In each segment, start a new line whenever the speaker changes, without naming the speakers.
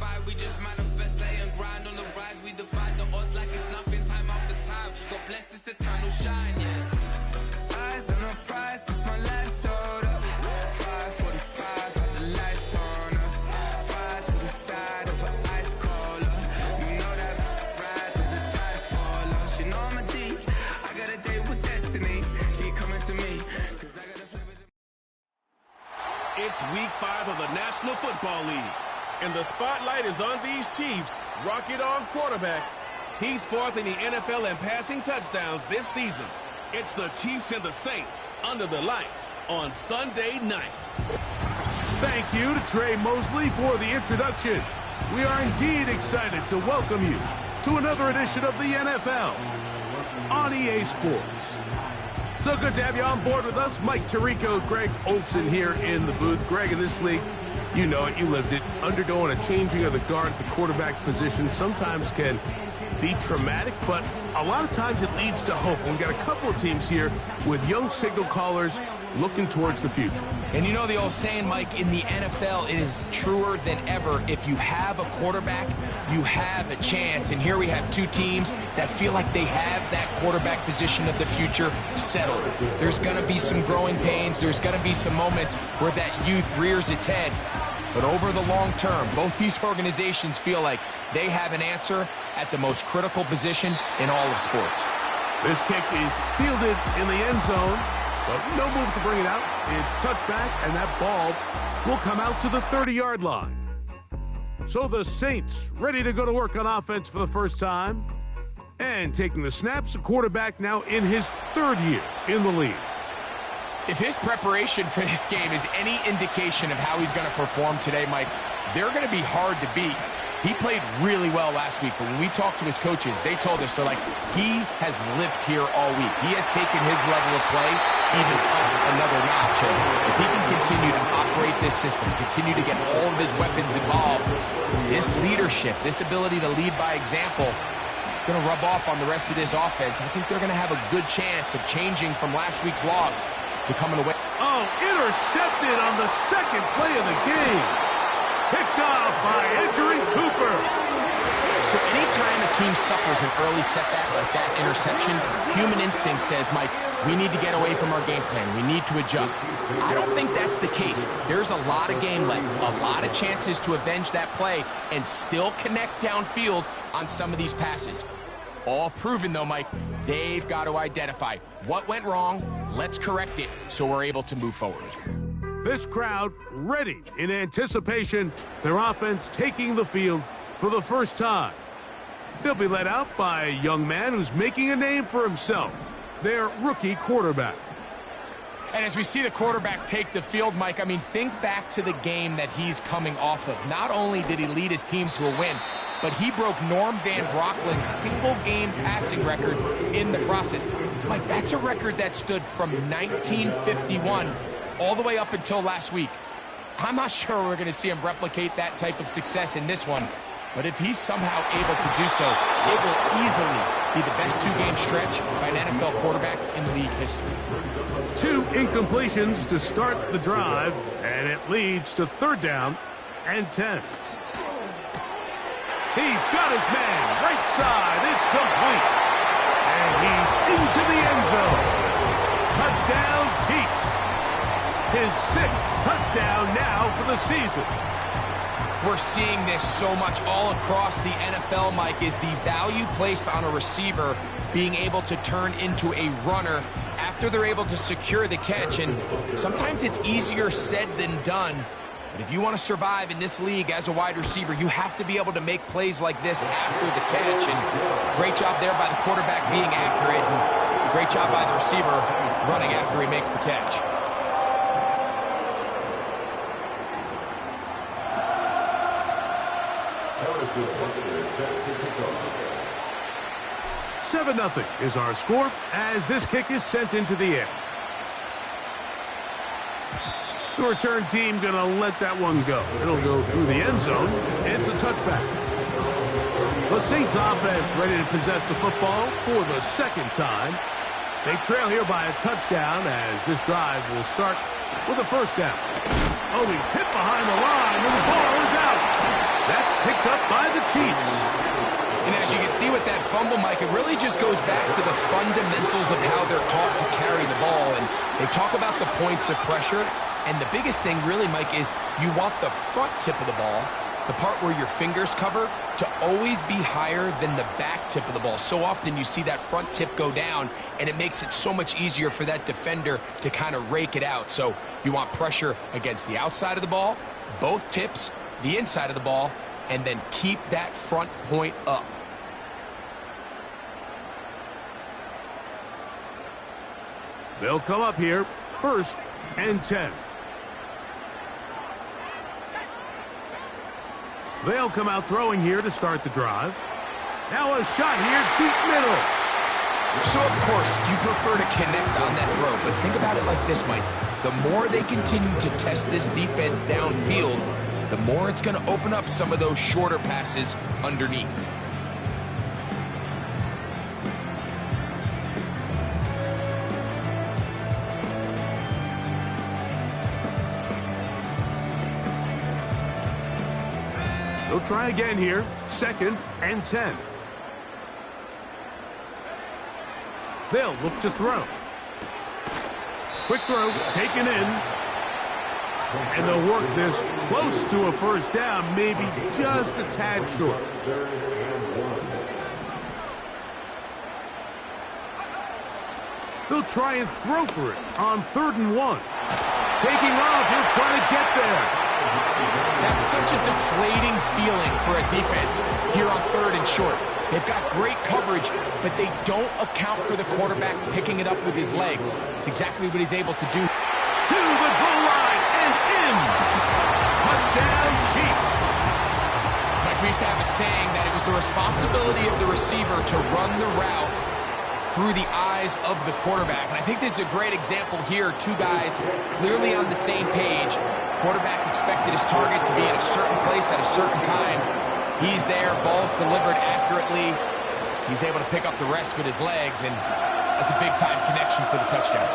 fight, we just manifest, lay and grind on the rise. We defy the odds like it's nothing, time after time. God bless this eternal shine, yeah. Eyes on the prize, it's my last order. 5:45, got the lights on us. Fries to the side of an ice cola. You know that ride till the ties fall off. She know I'm a G, I got a date with destiny. She coming to me, cause I got a flavor.
It's week 5 of the National Football League, and the spotlight is on these Chiefs. Rocket Arm quarterback. He's 4th in the NFL in passing touchdowns this season. It's the Chiefs and the Saints under the lights on Sunday night.
Thank you to Trey Mosley for the introduction. We are indeed excited to welcome you to another edition of the NFL on EA Sports. So good to have you on board with us. Mike Tirico, Greg Olson here in the booth. Greg, in this league, you know it, you lived it. Undergoing a changing of the guard at the quarterback position sometimes can be traumatic, but a lot of times it leads to hope. We've got a couple of teams here with young signal callers looking towards the future.
And you know the old saying, Mike, in the NFL, it is truer than ever. If you have a quarterback, you have a chance. And here we have two teams that feel like they have that quarterback position of the future settled. There's going to be some growing pains. There's going to be some moments where that youth rears its head. But over the long term, both these organizations feel like they have an answer at the most critical position in all of sports.
This kick is fielded in the end zone, but no move to bring it out. It's touchback, and that ball will come out to the 30-yard line. So the Saints ready to go to work on offense for the first time. And taking the snaps, a quarterback now in his 3rd year in the league.
If his preparation for this game is any indication of how he's going to perform today, Mike, they're going to be hard to beat. He played really well last week, but when we talked to his coaches, they told us, they're like, he has lived here all week. He has taken his level of play even up another notch. And if he can continue to operate this system, continue to get all of his weapons involved, this leadership, this ability to lead by example, it's going to rub off on the rest of this offense. I think they're going to have a good chance of changing from last week's loss to coming away.
Oh, intercepted on the second play of the game. Picked off by Edgerrin Cooper.
So anytime a team suffers an early setback like that interception, human instinct says, Mike, we need to get away from our game plan. We need to adjust. I don't think that's the case. There's a lot of game left, a lot of chances to avenge that play and still connect downfield on some of these passes. All proven, though, Mike, they've got to identify what went wrong, let's correct it so we're able to move forward.
This crowd ready in anticipation, their offense taking the field for the first time. They'll be led out by a young man who's making a name for himself, their rookie quarterback.
And as we see the quarterback take the field, Mike, I mean, think back to the game that he's coming off of. Not only did he lead his team to a win, but he broke Norm Van Brocklin's single-game passing record in the process. Mike, that's a record that stood from 1951 all the way up until last week. I'm not sure we're going to see him replicate that type of success in this one, but if he's somehow able to do so, it will easily be the best two-game stretch by an NFL quarterback in league history.
2 incompletions to start the drive, and it leads to 3rd down and 10. He's got his man, right side, it's complete. And he's into the end zone. Touchdown, Chiefs. His 6th touchdown now for the season.
We're seeing this so much all across the NFL, Mike, is the value placed on a receiver being able to turn into a runner after they're able to secure the catch. And sometimes it's easier said than done. But if you want to survive in this league as a wide receiver, you have to be able to make plays like this after the catch. And great job there by the quarterback being accurate. And great job by the receiver running after he makes the catch.
7-0 is our score as this kick is sent into the air. The return team going to let that one go. It'll go through the end zone. It's a touchback. The Saints offense ready to possess the football for the 2nd time. They trail here by a touchdown as this drive will start with a 1st down. Oh, he's hit behind the line and the ball is out. That's picked Chiefs.
And as you can see with that fumble, Mike, it really just goes back to the fundamentals of how they're taught to carry the ball. And they talk about the points of pressure. And the biggest thing really, Mike, is you want the front tip of the ball, the part where your fingers cover, to always be higher than the back tip of the ball. So often you see that front tip go down, and it makes it so much easier for that defender to kind of rake it out. So you want pressure against the outside of the ball, both tips, the inside of the ball, and then keep that front point up.
They'll come up here, 1st and 10. They'll come out throwing here to start the drive. Now a shot here, deep middle.
So, of course, you prefer to connect on that throw, but think about it like this, Mike. The more they continue to test this defense downfield, the more it's going to open up some of those shorter passes underneath.
They'll try again here, 2nd and 10. They'll look to throw. Quick throw, taken in. And they'll work this close to a 1st down, maybe just a tad short. They'll try and throw for it on 3rd and 1. Taking off, he'll try to get there.
That's such a deflating feeling for a defense here on 3rd and short. They've got great coverage, but they don't account for the quarterback picking it up with his legs. It's exactly what he's able to do.
To the goal line and in. Touchdown, Chiefs.
Like we used to have a saying that it was the responsibility of the receiver to run the route through the eyes of the quarterback. And I think this is a great example here. Two guys clearly on the same page. Quarterback expected his target to be in a certain place at a certain time. He's there, ball's delivered accurately. He's able to pick up the rest with his legs, and that's a big-time connection for the touchdown.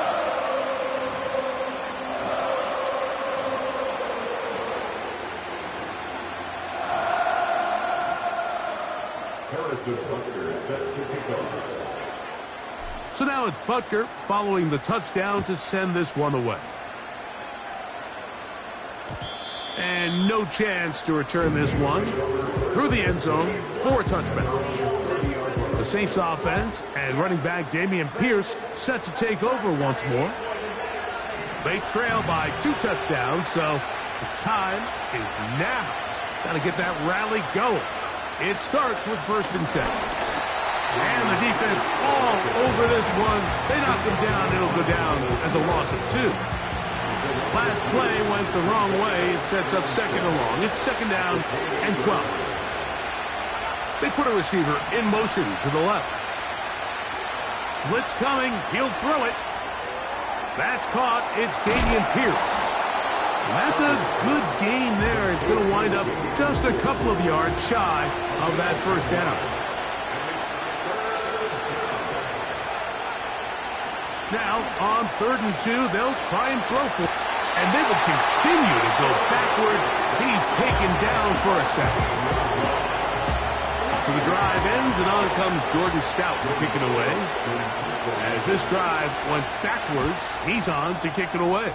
So now it's Butker following the touchdown to send this one away. And no chance to return this one through the end zone for a touchback. The Saints offense and running back Dameon Pierce set to take over once more. They trail by 2 touchdowns, so the time is now. Got to get that rally going. It starts with 1st and 10. And the defense all over this one. They knock them down. It'll go down as a loss of 2. Last play went the wrong way. It sets up 2nd and long. It's 2nd down and 12. They put a receiver in motion to the left. Blitz coming. He'll throw it. That's caught. It's Dameon Pierce. That's a good gain there. It's going to wind up just a couple of yards shy of that 1st down. Now, on 3rd and 2, they'll try and throw for it. And they will continue to go backwards. He's taken down for a second. So the drive ends, and on comes Jordan Stout to kick it away. As this drive went backwards, he's on to kick it away.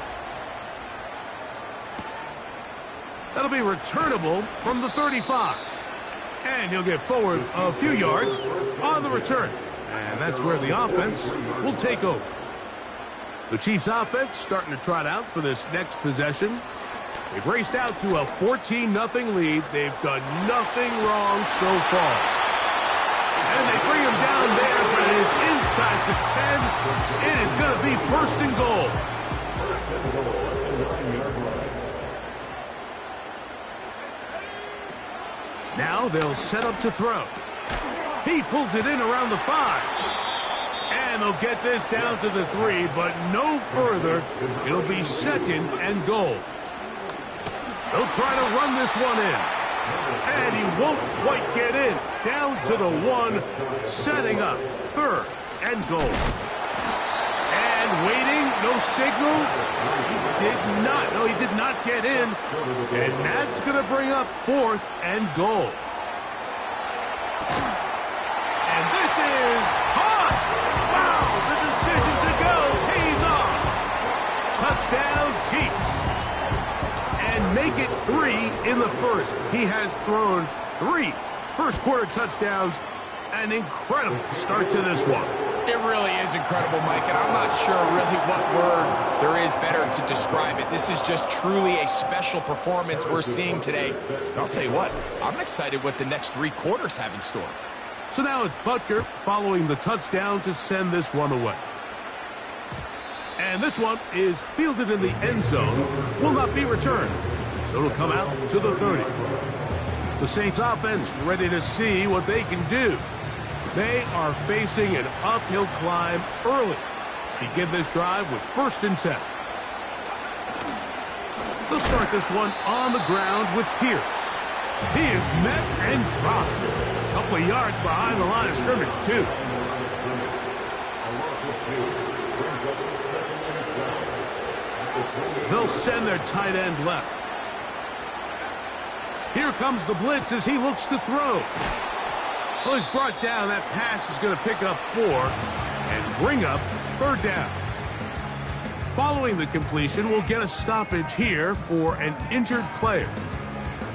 That'll be returnable from the 35. And he'll get forward a few yards on the return. And that's where the offense will take over. The Chiefs offense starting to trot out for this next possession. They've raced out to a 14-0 lead. They've done nothing wrong so far. And they bring him down there, but it is inside the 10. It is going to be 1st and goal. Now they'll set up to throw. He pulls it in around the 5. And they'll get this down to the 3, but no further. It'll be 2nd and goal. They'll try to run this one in. And he won't quite get in. Down to the 1, setting up 3rd and goal. And waiting, no signal. He did not get in. And that's going to bring up 4th and goal. is hot. Wow, the decision to go pays off. Touchdown, Chiefs. And make it 3 in the first. He has thrown 3 first-quarter touchdowns. An incredible start to this one.
It really is incredible, Mike, and I'm not sure really what word there is better to describe it. This is just truly a special performance we're seeing today. And I'll tell you what, I'm excited what the next 3 quarters have in store.
So now it's Butker following the touchdown to send this one away. And this one is fielded in the end zone, will not be returned. So it'll come out to the 30. The Saints offense ready to see what they can do. They are facing an uphill climb early. Begin this drive with 1st and 10. They'll start this one on the ground with Pierce. He is met and dropped. A couple of yards behind the line of scrimmage, too. They'll send their tight end left. Here comes the blitz as he looks to throw. Well, he's brought down. That pass is going to pick up 4 and bring up 3rd down. Following the completion, we'll get a stoppage here for an injured player.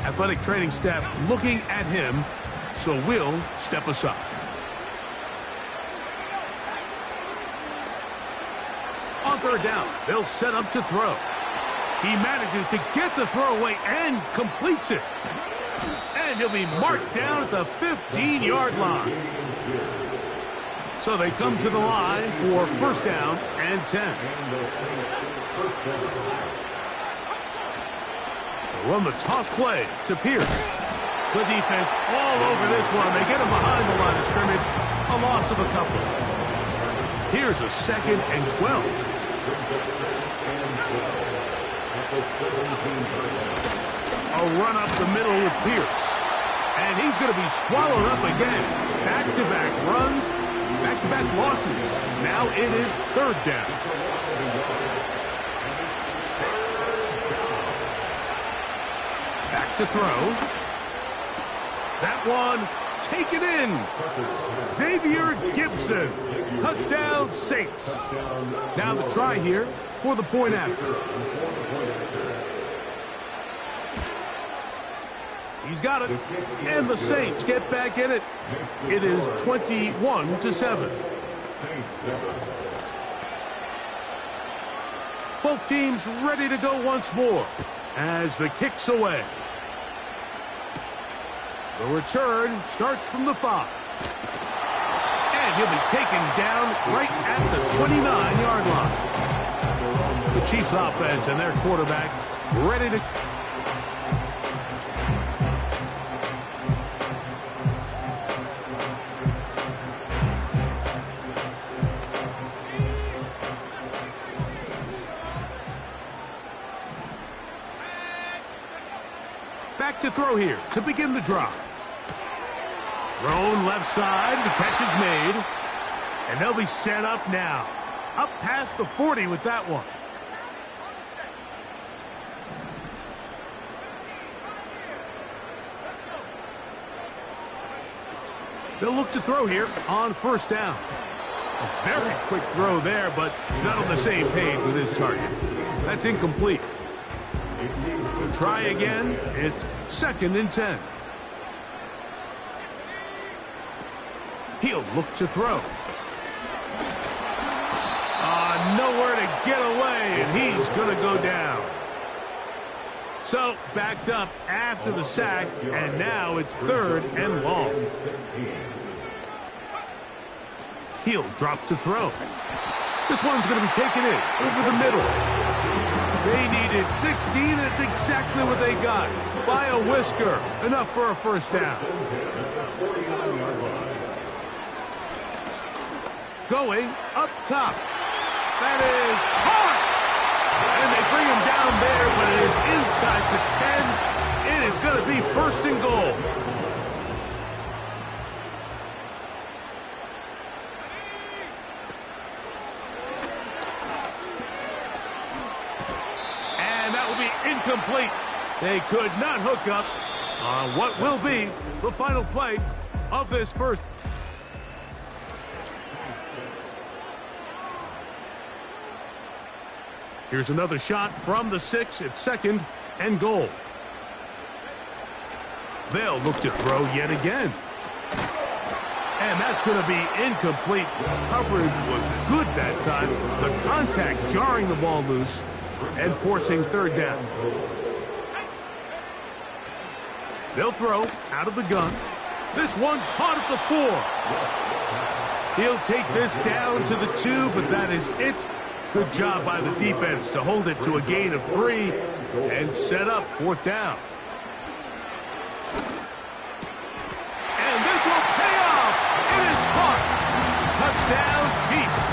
Athletic training staff looking at him, so we'll step aside. On 3rd down, they'll set up to throw. He manages to get the throw away and completes it. And he'll be marked down at the 15-yard line. So they come to the line for 1st down and 10. They'll run the toss play to Pierce. The defense all over this one. They get him behind the line of scrimmage. A loss of a couple. Here's a 2nd and 12. A run up the middle with Pierce. And he's going to be swallowed up again. Back-to-back runs, back-to-back losses. Now it is 3rd down. Back to throw. That one taken in. Xavier Gibson. Touchdown, Saints. Now the try here for the point after. He's got it. And the Saints get back in it. It is 21-7. Both teams ready to go once more as the kick's away. The return starts from the 5. And he'll be taken down right at the 29-yard line. The Chiefs offense and their quarterback ready to... Back to throw here to begin the drive. Thrown left side, the catch is made. And they'll be set up now. Up past the 40 with that one. They'll look to throw here on 1st down. A very quick throw there, but not on the same page with his target. That's incomplete. We'll try again. It's 2nd and 10. He'll look to throw. Nowhere to get away, and he's going to go down. So, backed up after the sack, and now it's 3rd and long. He'll drop to throw. This one's going to be taken in over the middle. They needed 16, and it's exactly what they got. By a whisker. Enough for a 1st down. Going up top. That is hard. And they bring him down there, but it is inside the 10. It is going to be 1st and goal. And that will be incomplete. They could not hook up on what will be the final play of this first. Here's another shot from the 6 at 2nd and goal. They'll look to throw yet again. And that's going to be incomplete. Coverage was good that time. The contact jarring the ball loose and forcing 3rd down. They'll throw out of the gun. This one caught at the 4. He'll take this down to the 2, but that is it. Good job by the defense to hold it to a gain of 3 and set up 4th down. And this will pay off. It is caught. Touchdown, Chiefs.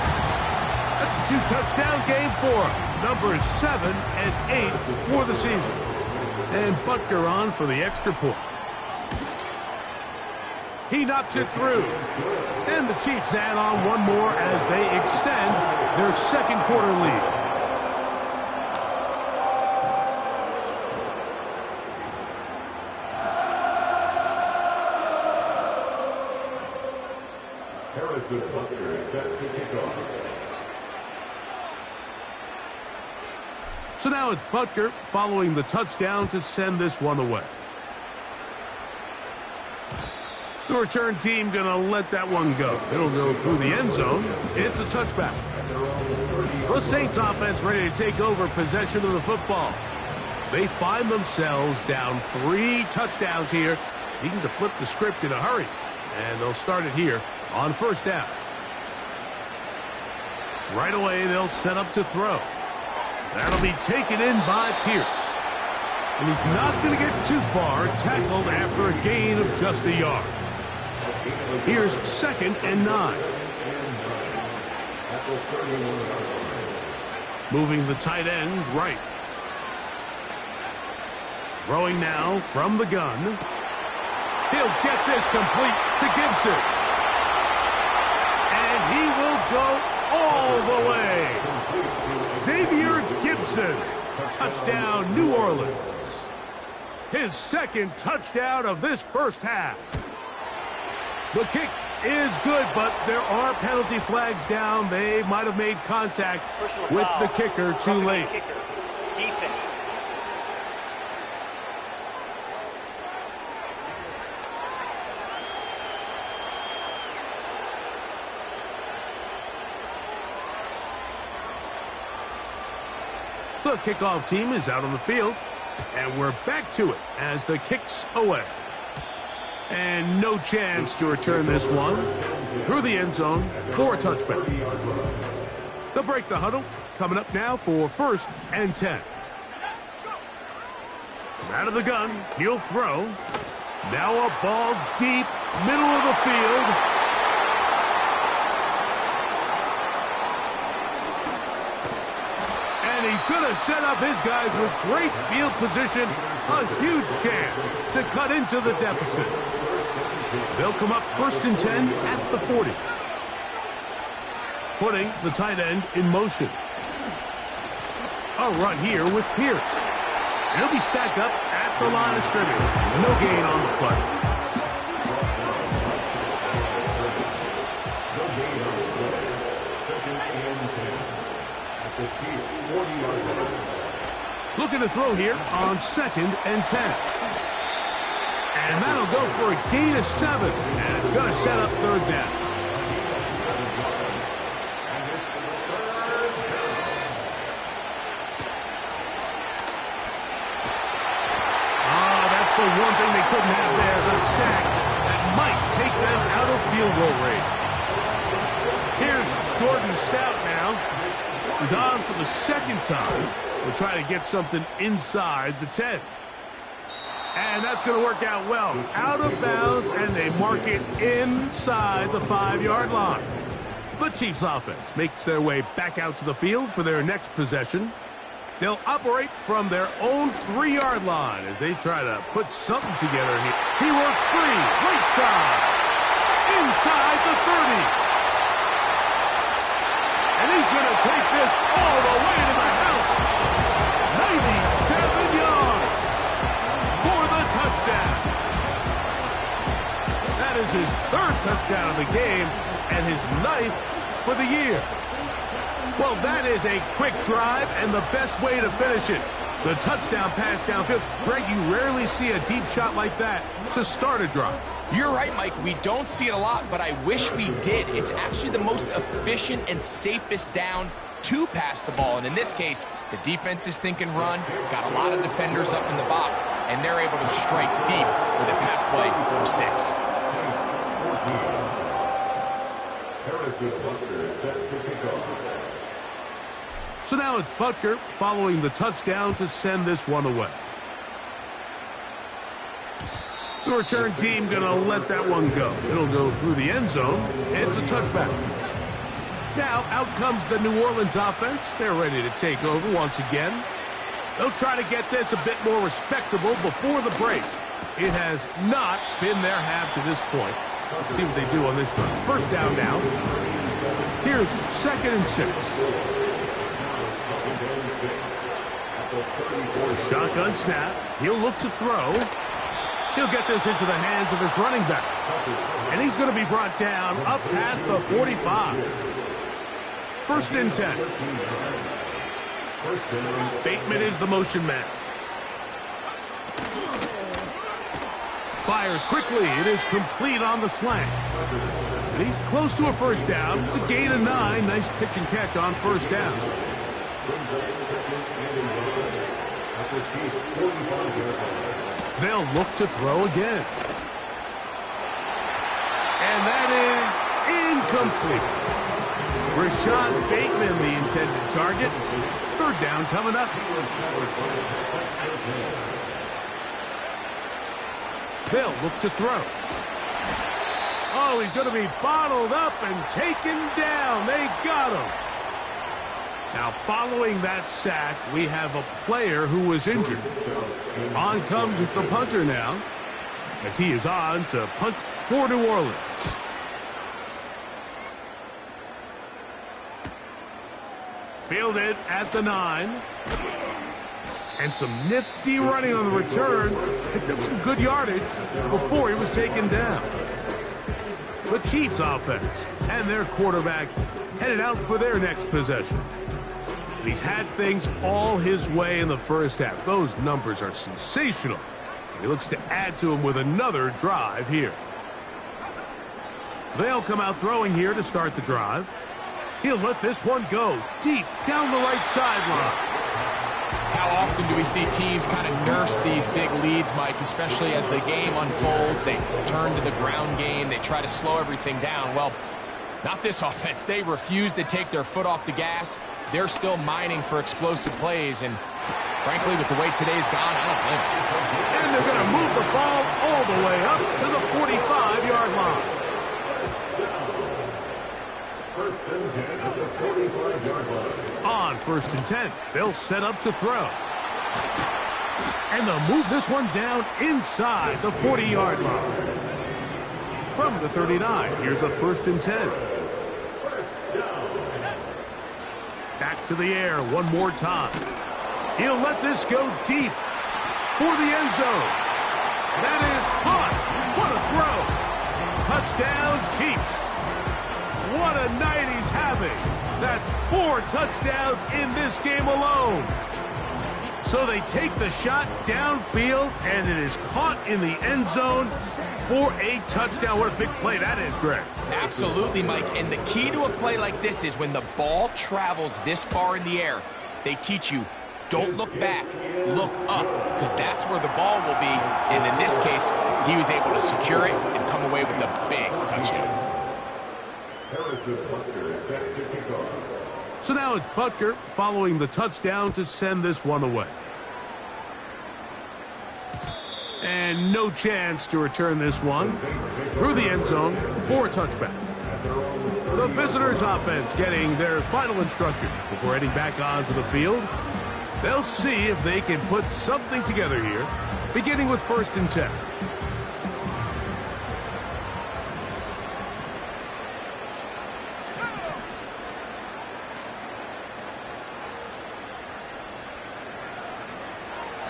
That's a 2-touchdown game for him. Numbers 7 and 8 for the season. And Butker on for the extra point. He knocks it through. And the Chiefs add on one more as they extend their 2nd quarter lead.
Harrison Butker is set to kick off.
So now it's Butker following the touchdown to send this one away. The return team going to let that one go. It'll go through the end zone. It's a touchback. The Saints offense ready to take over possession of the football. They find themselves down 3 touchdowns here, needing to flip the script in a hurry. And they'll start it here on 1st down. Right away, they'll set up to throw. That'll be taken in by Pierce. And he's not going to get too far, tackled after a gain of just a yard. Here's 2nd and 9. Moving the tight end right. Throwing now from the gun. He'll get this complete to Gibson. And he will go all the way. Xavier Gibson. Touchdown, New Orleans. His 2nd touchdown of this 1st half. The kick is good, but there are penalty flags down. They might have made contact with the kicker too late. The kickoff team is out on the field, and we're back to it as the kick's away. And no chance to return this one through the end zone for a touchback. They'll break the huddle. Coming up now for 1st and 10. From out of the gun, he'll throw. Now a ball deep, middle of the field. And he's going to set up his guys with great field position. A huge chance to cut into the deficit. They'll come up 1st and 10 at the 40. Putting the tight end in motion. A run here with Pierce. He'll be stacked up at the line of scrimmage. No gain on the play.
No gain on the play. 2nd and 10. At the Chiefs' 40-yard line.
Looking to throw here on 2nd and 10. And that'll go for a gain of 7. And it's going to set up 3rd down. That's the one thing they couldn't have there, the sack that might take them out of field goal range. Here's Jordan Stout now. He's on for the 2nd time. We'll try to get something inside the 10. And that's going to work out well. Out of bounds, and they mark it inside the 5-yard line. The Chiefs offense makes their way back out to the field for their next possession. They'll operate from their own 3-yard line as they try to put something together here. He works free, right side, inside the 30. And he's going to take this all the way to the house. 97 yards for the touchdown. That is his 3rd touchdown of the game and his 9th for the year. Well, that is a quick drive and the best way to finish it. The touchdown pass downfield. Greg, you rarely see a deep shot like that to start a drive.
You're right, Mike. We don't see it a lot, but I wish we did. It's actually the most efficient and safest down to pass the ball. And in this case, the defense is thinking run, got a lot of defenders up in the box, and they're able to strike deep with a pass play for 6.
So now it's Butker following the touchdown to send this one away. The return team going to let that one go. It'll go through the end zone. It's a touchback. Now out comes the New Orleans offense. They're ready to take over once again. They'll try to get this a bit more respectable before the break. It has not been their half to this point. Let's see what they do on this drive. First down now. Here's 2nd and 6. Shotgun snap. He'll look to throw. He'll get this into the hands of his running back. And he's going to be brought down up past the 45. 1st and 10. Bateman is the motion man. Fires quickly. It is complete on the slant. And he's close to a first down. It's a gain of 9. Nice pitch and catch on first down. They'll look to throw again. And that is incomplete. Rashad Bateman, the intended target. 3rd down coming up. They'll look to throw. Oh, he's going to be bottled up and taken down. They got him. Now, following that sack, we have a player who was injured. On comes the punter now, as he is on to punt for New Orleans. Fielded at the 9. And some nifty running on the return. Picked up some good yardage before he was taken down. The Chiefs offense and their quarterback headed out for their next possession. And he's had things all his way in the first half. Those numbers are sensational. And he looks to add to them with another drive here. They'll come out throwing here to start the drive. He'll let this one go deep down the right sideline.
How often do we see teams kind of nurse these big leads, Mike, especially as the game unfolds? They turn to the ground game. They try to slow everything down. Well, not this offense. They refuse to take their foot off the gas. They're still mining for explosive plays. And frankly, with the way today's gone, I don't blame them.
And they're going to move the ball all the way up to the 45-yard line.
First and 10 at the 45-yard line.
On 1st and 10, they'll set up to throw. And they'll move this one down inside the 40-yard line. From the 39, here's a 1st and 10. Back to the air one more time. He'll let this go deep for the end zone. That is caught. What a throw. Touchdown, Chiefs. What a night he's having. That's 4 touchdowns in this game alone. So they take the shot downfield, and it is caught in the end zone for a touchdown. What a big play that is, Greg.
Absolutely, Mike. And the key to a play like this is when the ball travels this far in the air, they teach you, don't look back, look up, because that's where the ball will be. And in this case, he was able to secure it and come away with a big touchdown.
So now it's Butker following the touchdown to send this one away. And no chance to return this one through the end zone for a touchback. The visitors' offense getting their final instructions before heading back onto the field. They'll see if they can put something together here, beginning with 1st and 10.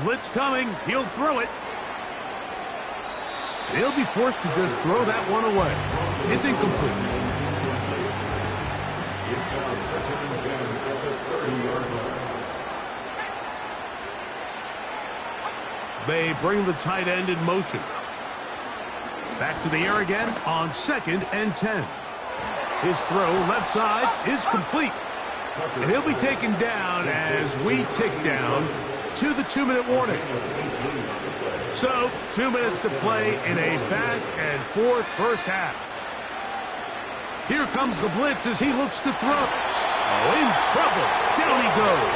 Blitz coming. He'll throw it. He'll be forced to just throw that one away. It's incomplete.
It's now 2nd and 10 at the 30-yard line.
They bring the tight end in motion. Back to the air again on 2nd and 10. His throw left side is complete. And he'll be taken down as we tick down to the 2-minute warning. So, 2 minutes to play in a back-and-forth first half. Here comes the blitz as he looks to throw. Oh, in trouble. Down he goes.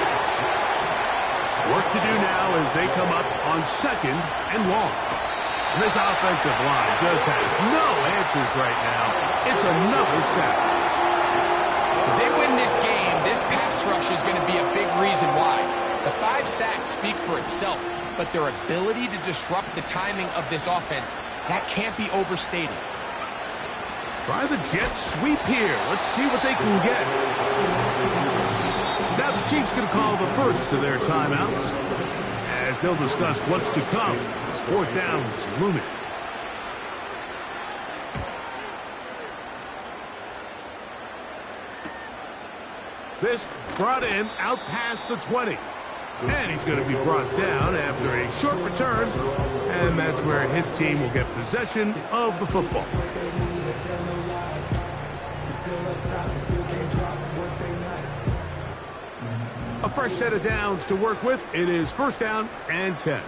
Work to do now as they come up on 2nd and long. And this offensive line just has no answers right now. It's another sack.
If they win this game, this pass rush is going to be a big reason why. The 5 sacks speak for itself, but their ability to disrupt the timing of this offense, that can't be overstated.
Try the jet sweep here. Let's see what they can get. Now the Chiefs going to call the first of their timeouts as they'll discuss what's to come. It's 4th down's looming. This brought in out past the 20. And he's going to be brought down after a short return. And that's where his team will get possession of the football. A fresh set of downs to work with. It is 1st down and 10.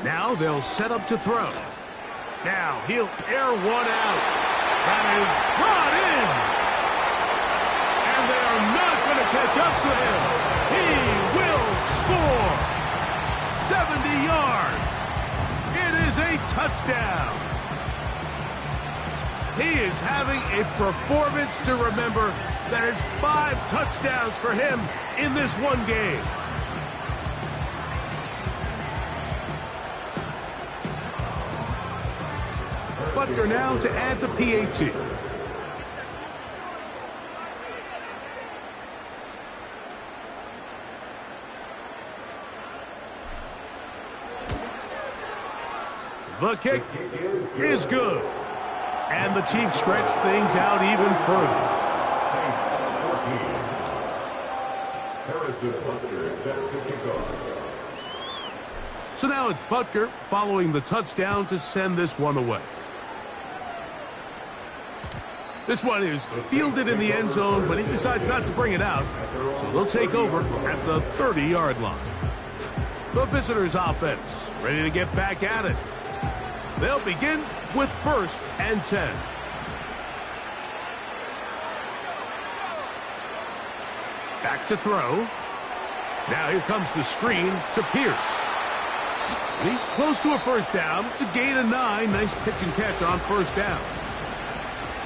Now they'll set up to throw. Now he'll air one out. That is brought in. And they are not going to catch up to him. He will score. 70 yards. It is a touchdown. He is having a performance to remember. That is 5 touchdowns for him in this one game. Butker now to add the PAT. The kick is good. And the Chiefs stretch things out even further. So now it's Butker following the touchdown to send this one away. This one is fielded in the end zone, but he decides not to bring it out. So they'll take over at the 30-yard line. The visitors' offense ready to get back at it. They'll begin with 1st and 10. Back to throw. Now here comes the screen to Pierce. And he's close to a 1st down. It's a gain of 9. Nice pitch and catch on 1st down.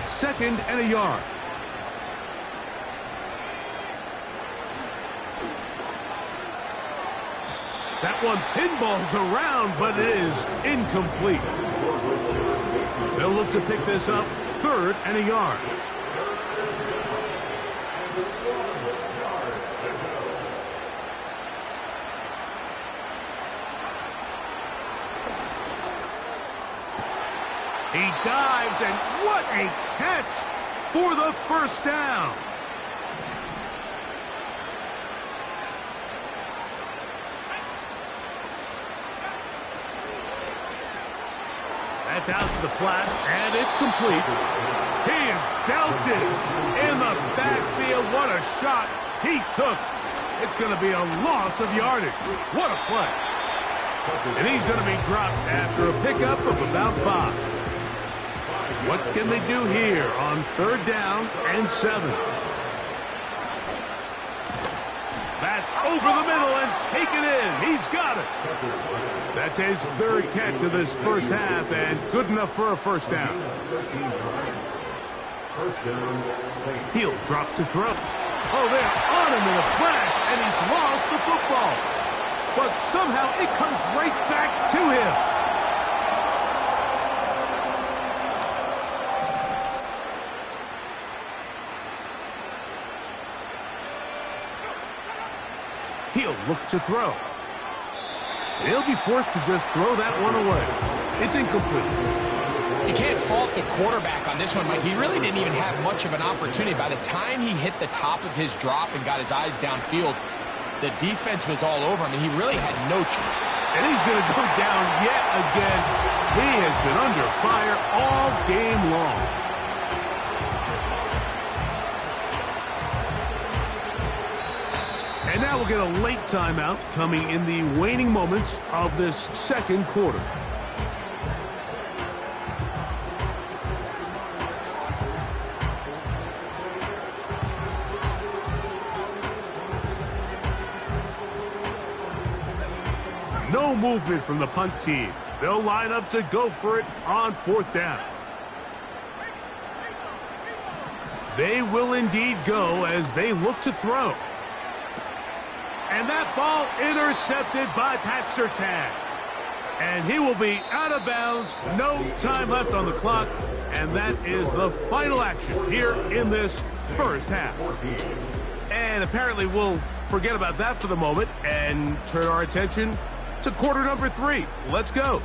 2nd and a yard. That one pinballs around, but it is incomplete. They'll look to pick this up 3rd and a yard. He dives, and what a catch for the 1st down. That's out to the flat, and it's complete. He is belted in the backfield. What a shot he took. It's going to be a loss of yardage. What a play. And he's going to be dropped after a pickup of about 5. What can they do here on 3rd down and 7? That's over the middle and taken in. He's got it. That's his 3rd catch of this first half and good enough for a 1st down. He'll drop to throw. Oh, they're on him in a flash, and he's lost the football. But somehow it comes right back to him. He'll look to throw. He'll be forced to just throw that one away. It's incomplete.
You can't fault the quarterback on this one, Mike. He really didn't even have much of an opportunity. By the time he hit the top of his drop and got his eyes downfield, the defense was all over him, and he really had no chance.
And he's going to go down yet again. He has been under fire all game long. And now we'll get a late timeout coming in the waning moments of this second quarter. No movement from the punt team. They'll line up to go for it on fourth down. They will indeed go as they look to throw. And that ball intercepted by Pat Surtain. And he will be out of bounds. No time left on the clock. And that is the final action here in this first half. And apparently we'll forget about that for the moment and turn our attention to quarter number 3. Let's go.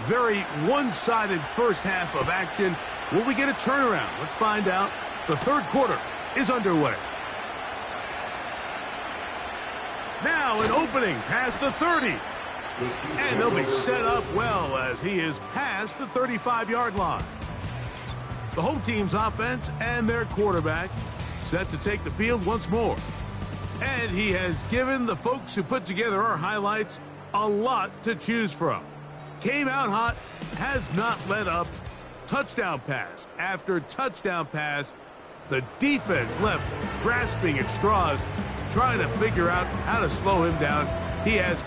Very one-sided first half of action. Will we get a turnaround? Let's find out. The third quarter is underway. Now an opening past the 30. And they'll be set up well as he is past the 35-yard line. The home team's offense and their quarterback set to take the field once more. And he has given the folks who put together our highlights a lot to choose from. Came out hot, has not let up. Touchdown pass after touchdown pass. The defense left grasping at straws, trying to figure out how to slow him down. He has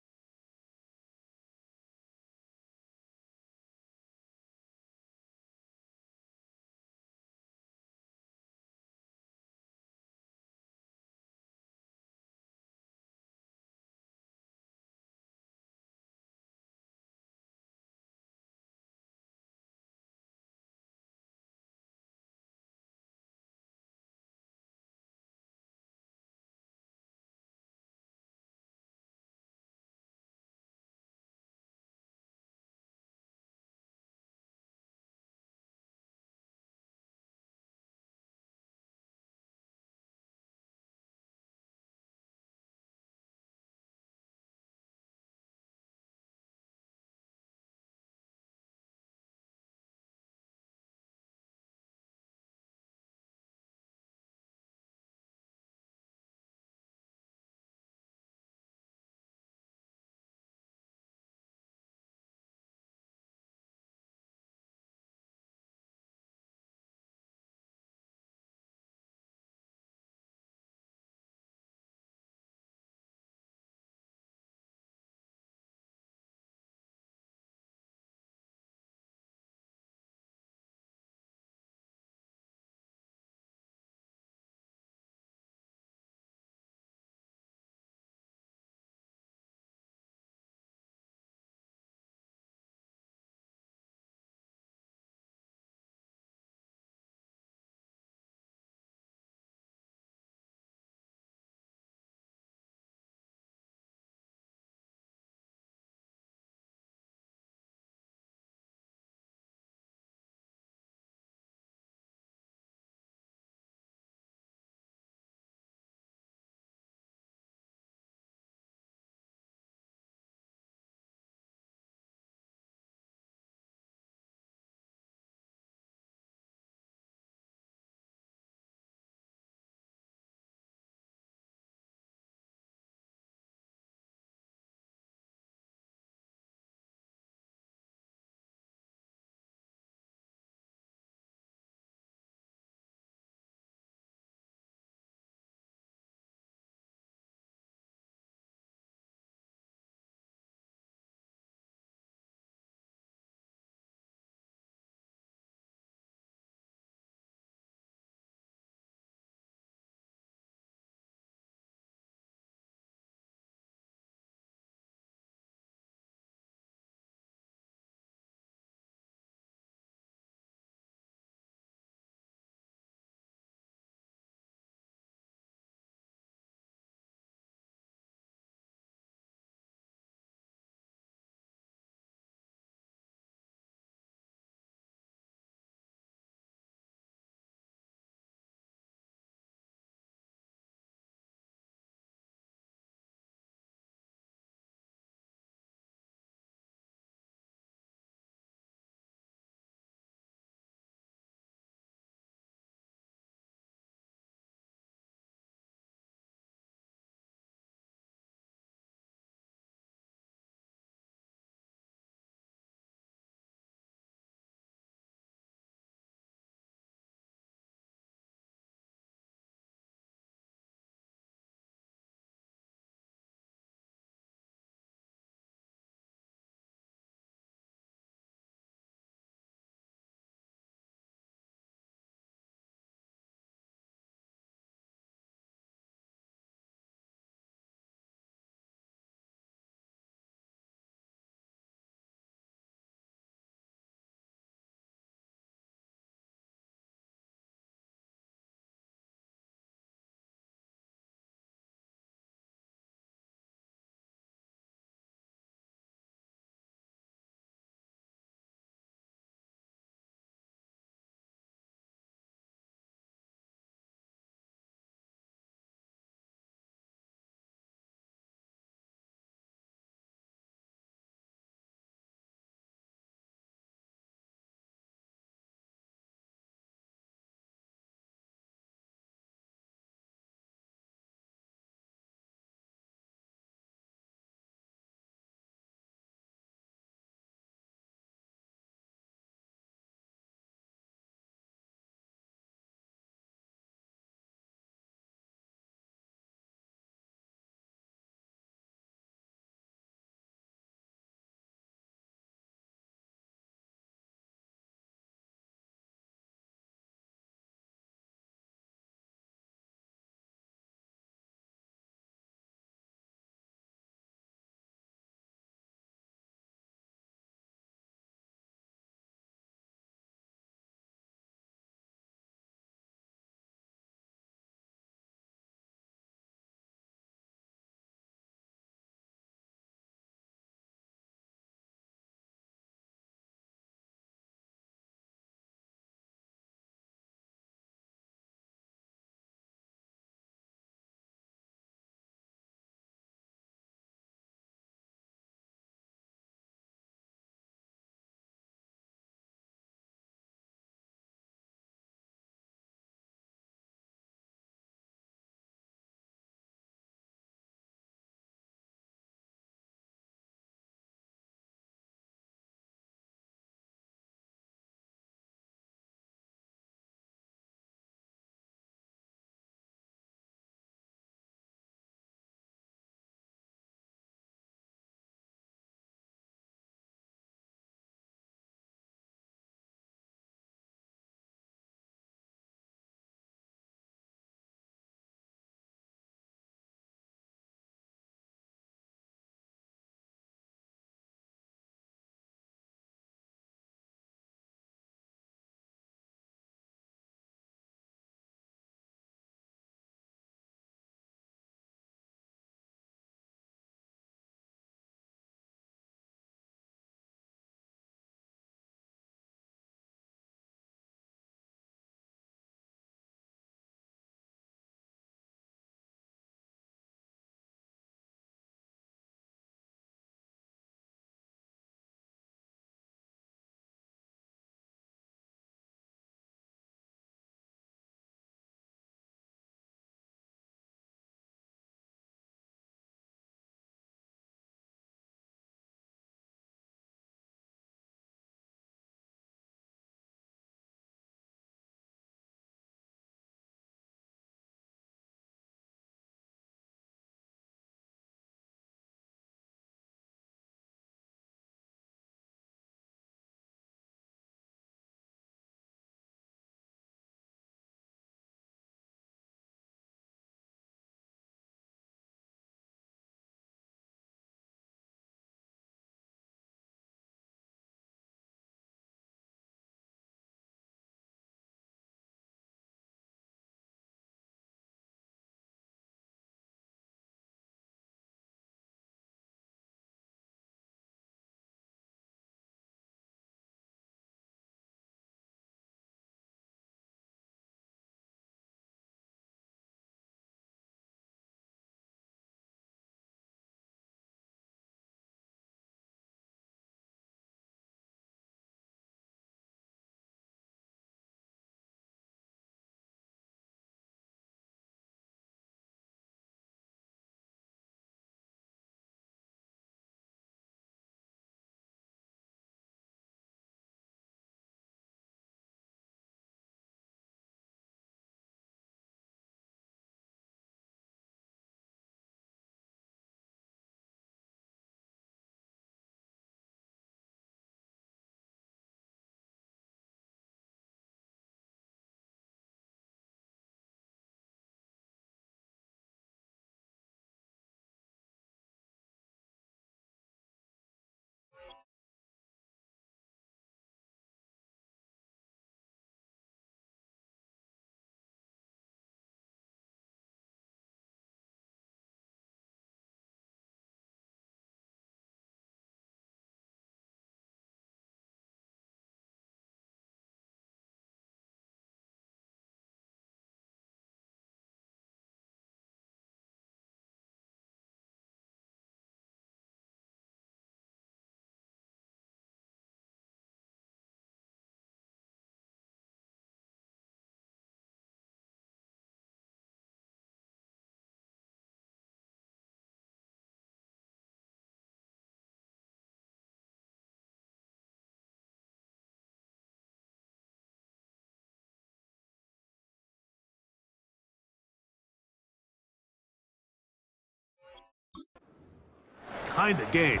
behind the game.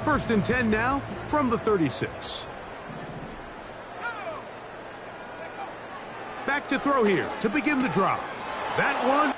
1st and 10 now from the 36. Back to throw here to begin the drive. That one.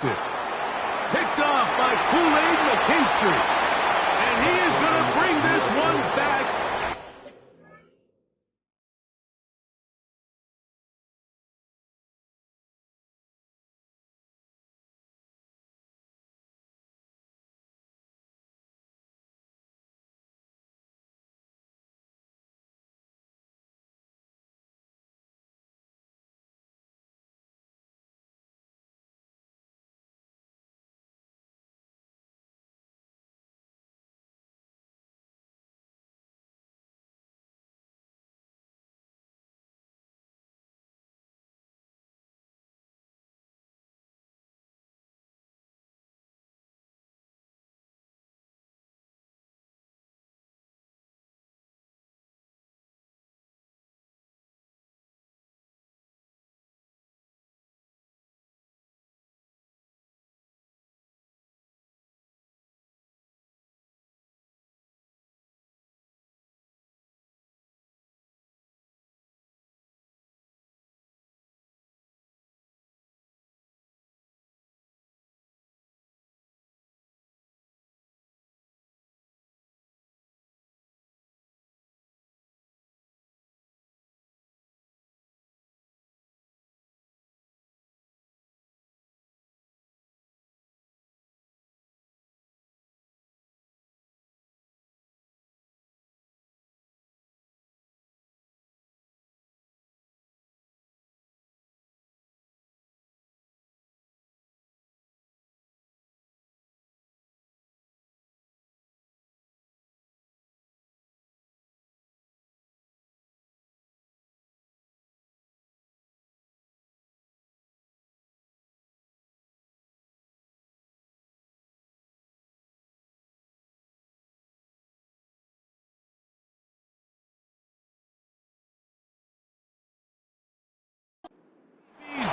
Picked off by Kool-Aid McKinstry. And he is going to bring this one back.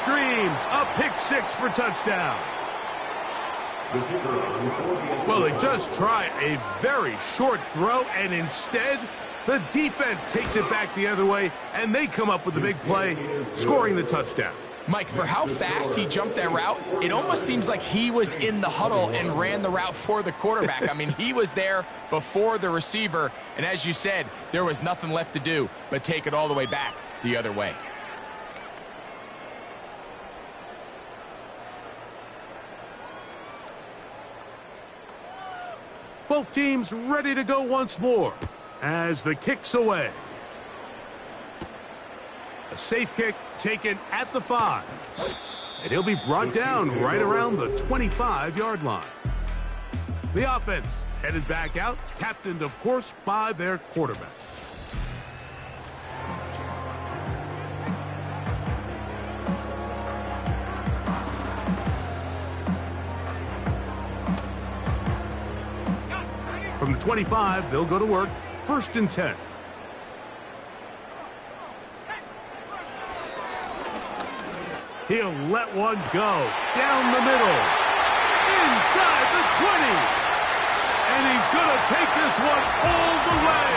Dream, a pick six for touchdown. Well, they just tried a very short throw, and instead, The defense takes it back the other way, and they come up with the big play, scoring the touchdown.
Mike, for how fast he jumped that route, it almost seems like he was in the huddle and ran the route for the quarterback. I mean, he was there before the receiver, and as you said, there was nothing left to do but take it all the way back the other way.
Both teams ready to go once more as the kick's away. A safe kick taken at the 5. And he'll be brought down right around the 25-yard line. The offense headed back out, captained, of course, by their quarterback. From the 25, they'll go to work. 1st and 10. He'll let one go down the middle, inside the 20. And he's going to take this one all the way.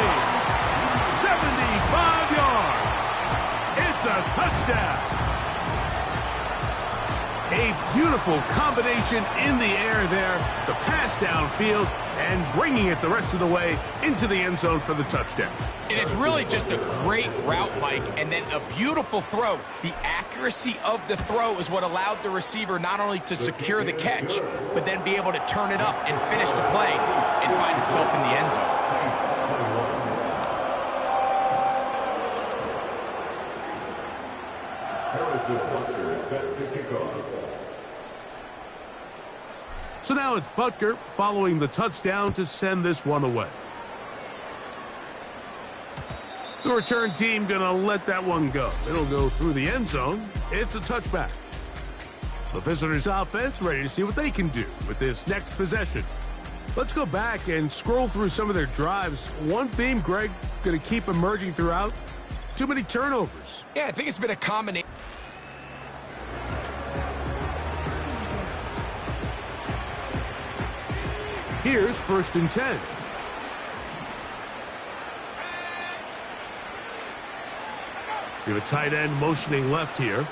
75 yards. It's a touchdown. A beautiful combination in the air there. The pass downfield and bringing it the rest of the way into the end zone for the touchdown.
And it's really just a great route, Mike, and then a beautiful throw. The accuracy of the throw is what allowed the receiver not only to secure the catch, but then be able to turn it up and finish the play and find himself in the end zone.
Set to kick off.
So now it's Butker following the touchdown to send this one away. The return team going to let that one go. It'll go through the end zone. It's a touchback. The visitors' offense ready to see what they can do with this next possession. Let's go back and scroll through some of their drives. One theme, Greg, going to keep emerging throughout. Too many turnovers.
Yeah, I think it's been a combination.
Here's 1st and 10. We have a tight end motioning left here.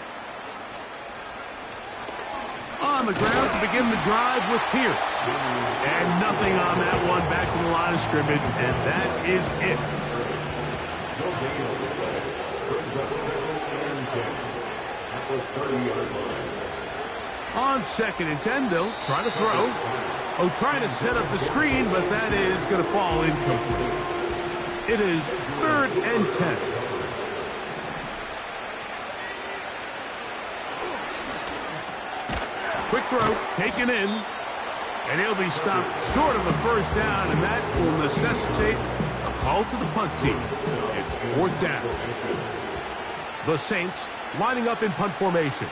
On the ground to begin the drive with Pierce. And nothing on that one, back to the line of scrimmage, and that is it. On 2nd and 10, they'll try to throw. Oh, trying to set up the screen, but that is going to fall incomplete. It is 3rd and 10. Quick throw, taken in, and he'll be stopped short of a 1st down, and that will necessitate a call to the punt team. It's 4th down. The Saints lining up in punt formation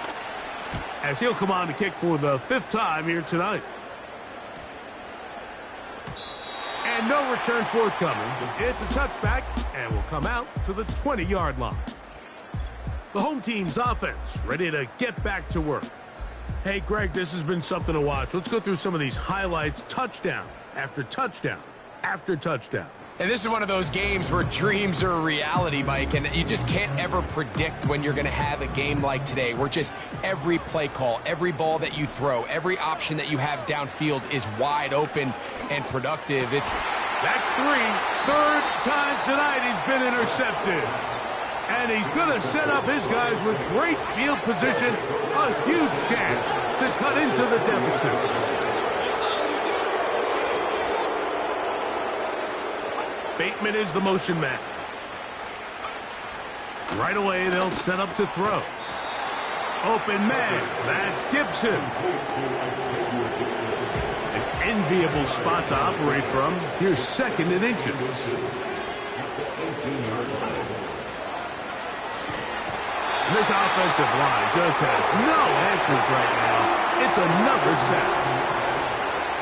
as he'll come on to kick for the 5th time here tonight. And no return forthcoming. It's a touchback and will come out to the 20-yard line. The home team's offense ready to get back to work. Hey, Greg, this has been something to watch. Let's go through some of these highlights. Touchdown after touchdown after touchdown.
And this is one of those games where dreams are a reality, Mike, and you just can't ever predict when you're going to have a game like today, where just every play call, every ball that you throw, every option that you have downfield is wide open and productive.
That's 3rd time tonight he's been intercepted. And he's going to set up his guys with great field position, a huge chance to cut into the deficit. Bateman is the motion man. Right away, they'll set up to throw. Open man, that's Gibson. An enviable spot to operate from. Here's 2nd and inches. This offensive line just has no answers right now. It's another sack.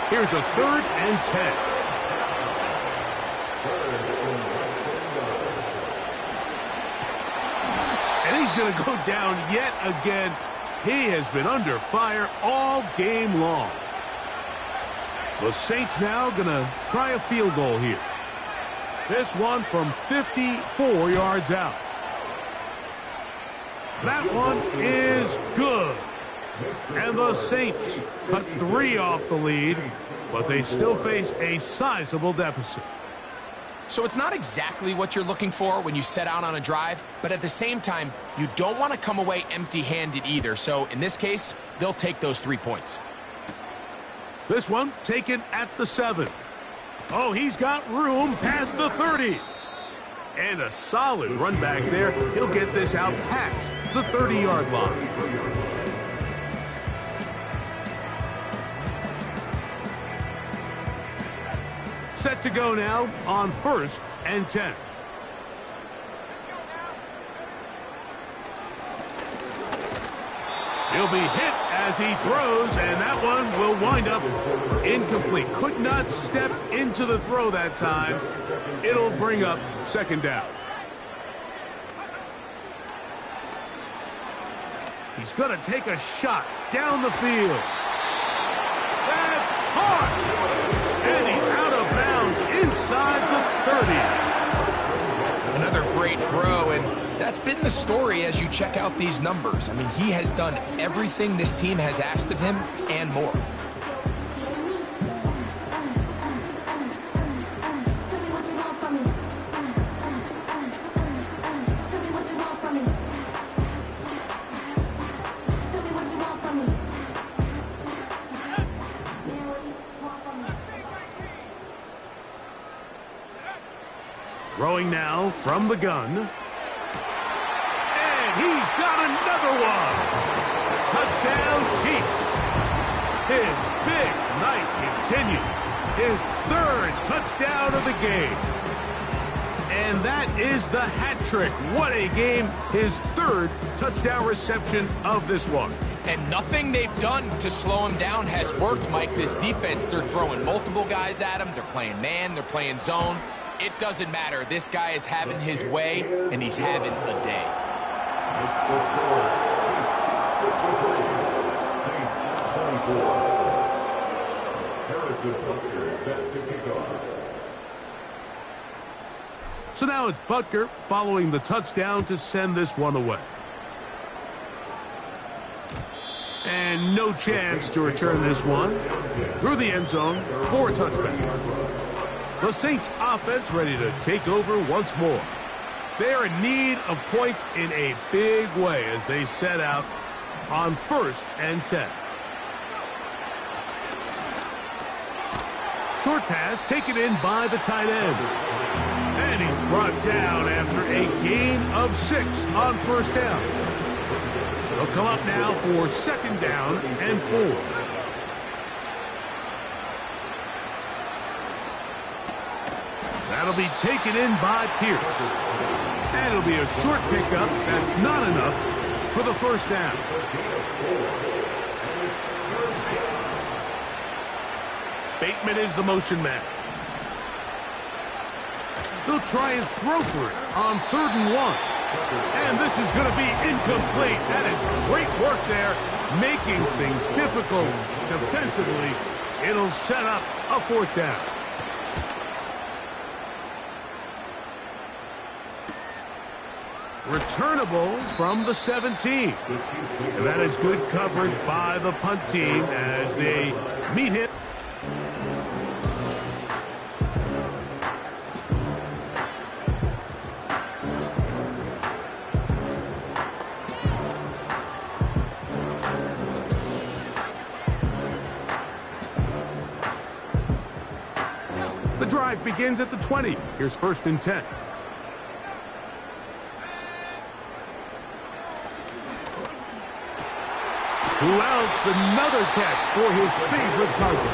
Here's a 3rd and 10. And he's going to go down yet again. He has been under fire all game long. The Saints now going to try a field goal here. This one from 54 yards out. That one is good. And the Saints cut 3 off the lead, but they still face a sizable deficit.
So it's not exactly what you're looking for when you set out on a drive, but at the same time, you don't want to come away empty-handed either. So in this case, they'll take those 3 points.
This one taken at the 7. Oh, he's got room past the 30. And a solid run back there. He'll get this out past the 30-yard line. Set to go now on 1st and 10. He'll be hit as he throws, and that one will wind up incomplete. Could not step into the throw that time. It'll bring up 2nd down. He's going to take a shot down the field. That's hard. And he's out of bounds inside the 30.
Another great throw, and that's been the story as you check out these numbers. I mean, he has done everything this team has asked of him and more.
Throwing now from the gun. And he's got another one. Touchdown, Chiefs. His big night continues. His 3rd touchdown of the game. And that is the hat trick. What a game. His 3rd touchdown reception of this one.
And nothing they've done to slow him down has worked, Mike. This defense, they're throwing multiple guys at him. They're playing man. They're playing zone. It doesn't matter. This guy is having his way, and he's having a day.
It's the score. Chiefs 63. Saints 24. Harrison Butker set to kick off.
So now it's Butker following the touchdown to send this one away. And no chance to return this one through the end zone for a touchback. The Saints offense ready to take over once more. They are in need of points in a big way as they set out on 1st and 10. Short pass taken in by the tight end. And he's brought down after a gain of 6 on 1st down. They'll come up now for 2nd down and 4. That'll be taken in by Pierce. And it'll be a short pickup. That's not enough for the 1st down. Bateman is the motion man. They'll try and throw for it on 3rd and 1. And this is going to be incomplete. That is great work there, making things difficult defensively. It'll set up a 4th down. Returnable from the 17. And that is good coverage by the punt team as they meet him. The drive begins at the 20. Here's 1st and 10. Who else? Another catch for his favorite target.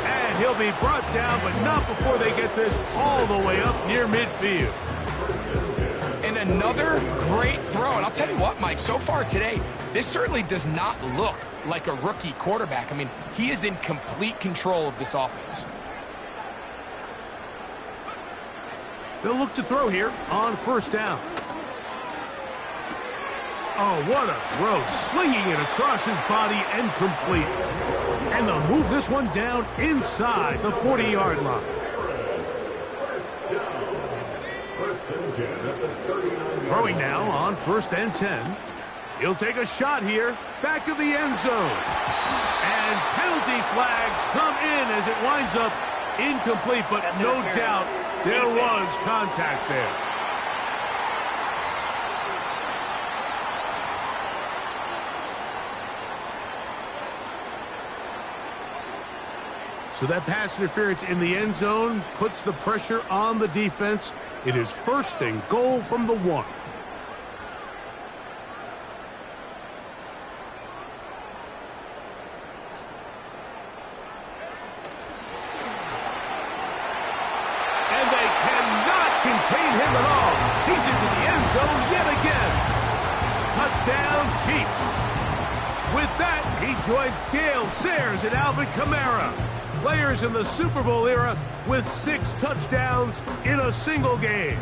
And he'll be brought down, but not before they get this all the way up near midfield.
And another great throw. And I'll tell you what, Mike, so far today, this certainly does not look like a rookie quarterback. I mean, he is in complete control of this offense.
They'll look to throw here on 1st down. Oh, what a throw. Slinging it across his body and complete. And they'll move this one down inside the 40-yard line.
and 10 at the 39.
Throwing now on 1st and 10. He'll take a shot here, back of the end zone. And penalty flags come in as it winds up incomplete, but no doubt there was contact there. So that pass interference in the end zone puts the pressure on the defense. It is 1st and goal from the 1. And they cannot contain him at all. He's into the end zone yet again. Touchdown, Chiefs. With that, he joins Gale Sayers and Alvin Kamara, players in the Super Bowl era with 6 touchdowns in a single game.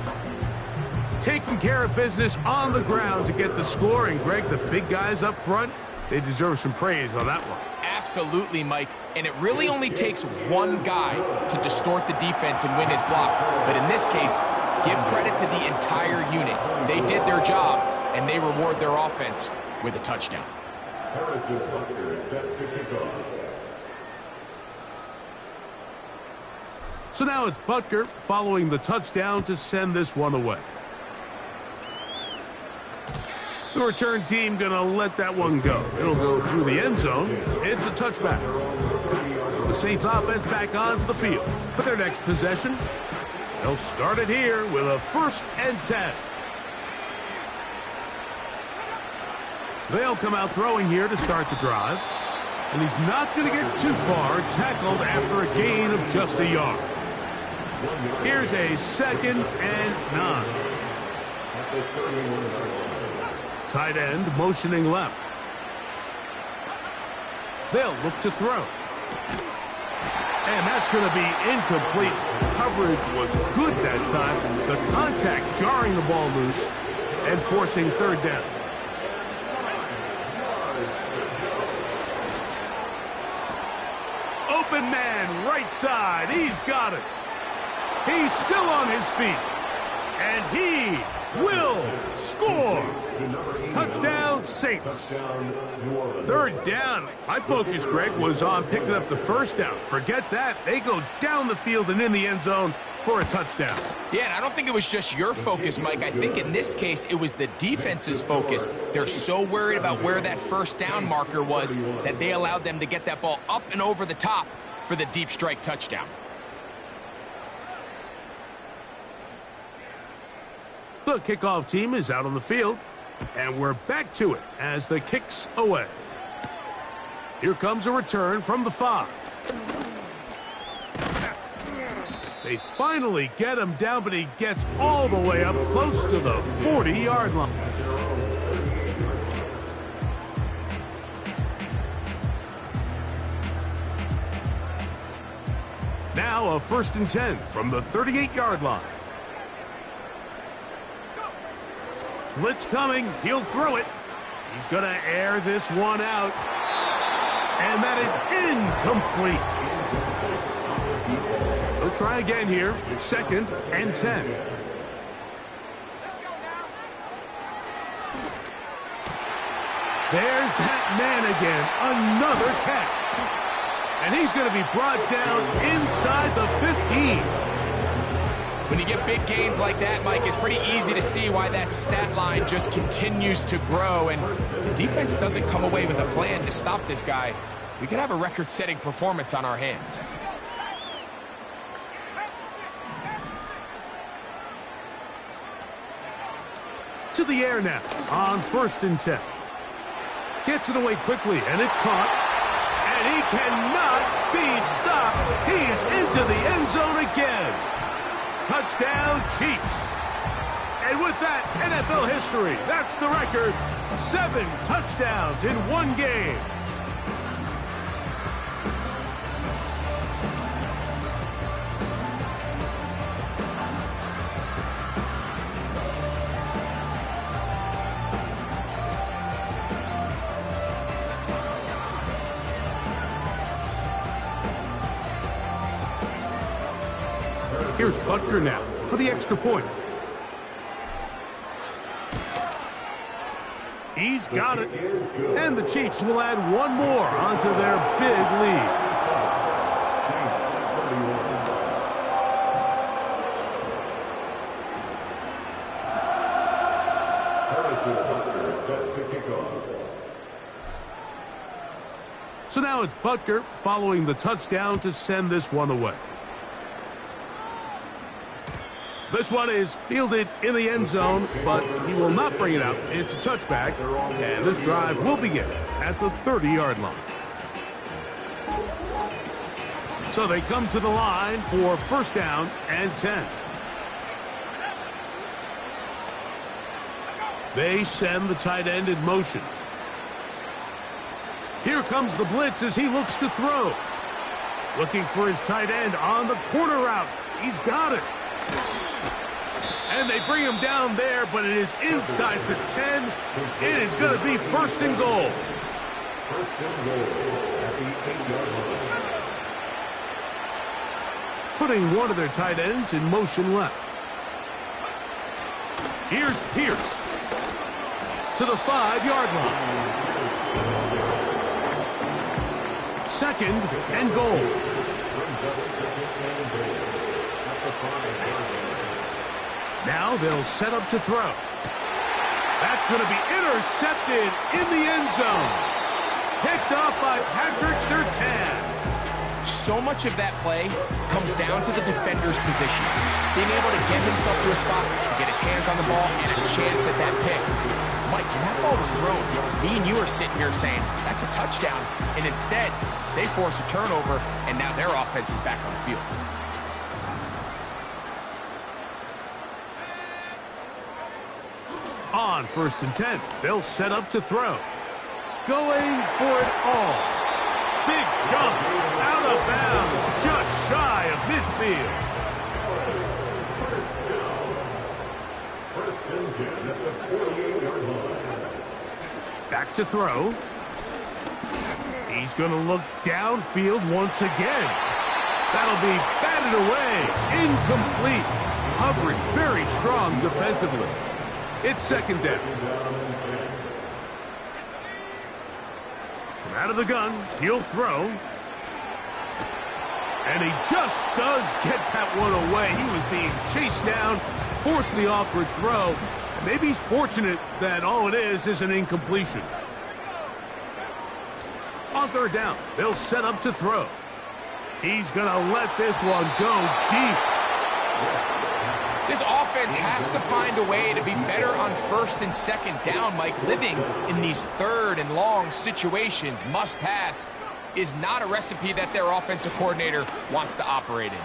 Taking care of business on the ground to get the score. And, Greg, the big guys up front, they deserve some praise on that one.
Absolutely, Mike. And it really only takes one guy to distort the defense and win his block. But in this case, give credit to the entire unit. They did their job, and they reward their offense with a touchdown.
Harrison Butker is set to kick off.
So now it's Butker following the touchdown to send this one away. The return team going to let that one go. It'll go through the end zone. It's a touchback. The Saints offense back onto the field for their next possession. They'll start it here with a 1st and 10. They'll come out throwing here to start the drive. And he's not going to get too far, tackled after a gain of just a yard. Here's a 2nd and 9. Tight end motioning left. They'll look to throw. And that's going to be incomplete. Coverage was good that time. The contact jarring the ball loose and forcing 3rd down. Open man, right side. He's got it. He's still on his feet. And he will score. Touchdown, Saints. 3rd down. My focus, Greg, was on picking up the 1st down. Forget that. They go down the field and in the end zone for a touchdown.
Yeah, and I don't think it was just your focus, Mike. I think in this case, it was the defense's focus. They're so worried about where that 1st down marker was that they allowed them to get that ball up and over the top for the deep strike touchdown.
The kickoff team is out on the field, and we're back to it as the kick's away. Here comes a return from the 5. They finally get him down, but he gets all the way up close to the 40-yard line. Now a 1st and 10 from the 38-yard line. Blitz coming. He'll throw it. He's going to air this one out. And that is incomplete. He'll try again here. 2nd and 10. There's that man again. Another catch. And he's going to be brought down inside the 15.
When you get big gains like that, Mike, it's pretty easy to see why that stat line just continues to grow. And the defense doesn't come away with a plan to stop this guy. We could have a record-setting performance on our hands.
To the air now on 1st and 10. Gets it away quickly, and it's caught. And he cannot be stopped. He's into the end zone again. Touchdown, Chiefs. And with that, NFL history, that's the record. 7 touchdowns in one game. Here's Butker now for the extra point. He's got it. And the Chiefs will add one more onto their big lead.
Set to kick off.
So now it's Butker following the touchdown to send this one away. This one is fielded in the end zone, but he will not bring it out. It's a touchback, and this drive will begin at the 30-yard line. So they come to the line for first down and 10. They send the tight end in motion. Here comes the blitz as he looks to throw. Looking for his tight end on the corner route. He's got it. And they bring him down there, but it is inside the 10. It is going to be first and goal.
First and goal at the 8-yard line.
Putting one of their tight ends in motion left. Here's Pierce to the 5-yard line. Second and goal. Now they'll set up to throw. That's going to be intercepted in the end zone. Picked off by Patrick Surtain.
So much of that play comes down to the defender's position. Being able to get himself to a spot, to get his hands on the ball, and a chance at that pick. Mike, when that ball was thrown, me and you are sitting here saying, that's a touchdown. And instead, they force a turnover, and now their offense is back on the field.
On first and 10, they'll set up to throw. Going for it all. Big jump out of bounds, just shy of midfield.
First and 10 at the 48-yard line.
Back to throw. He's going to look downfield once again. That'll be batted away. Incomplete. Hovering very strong defensively. It's second down. From out of the gun, he'll throw. And he just does get that one away. He was being chased down, forced the awkward throw. Maybe he's fortunate that all it is an incompletion. On third down, they'll set up to throw. He's going to let this one go deep.
This offense has to find a way to be better on first and second down, Mike. Living in these third and long situations, must pass, is not a recipe that their offensive coordinator wants to operate in.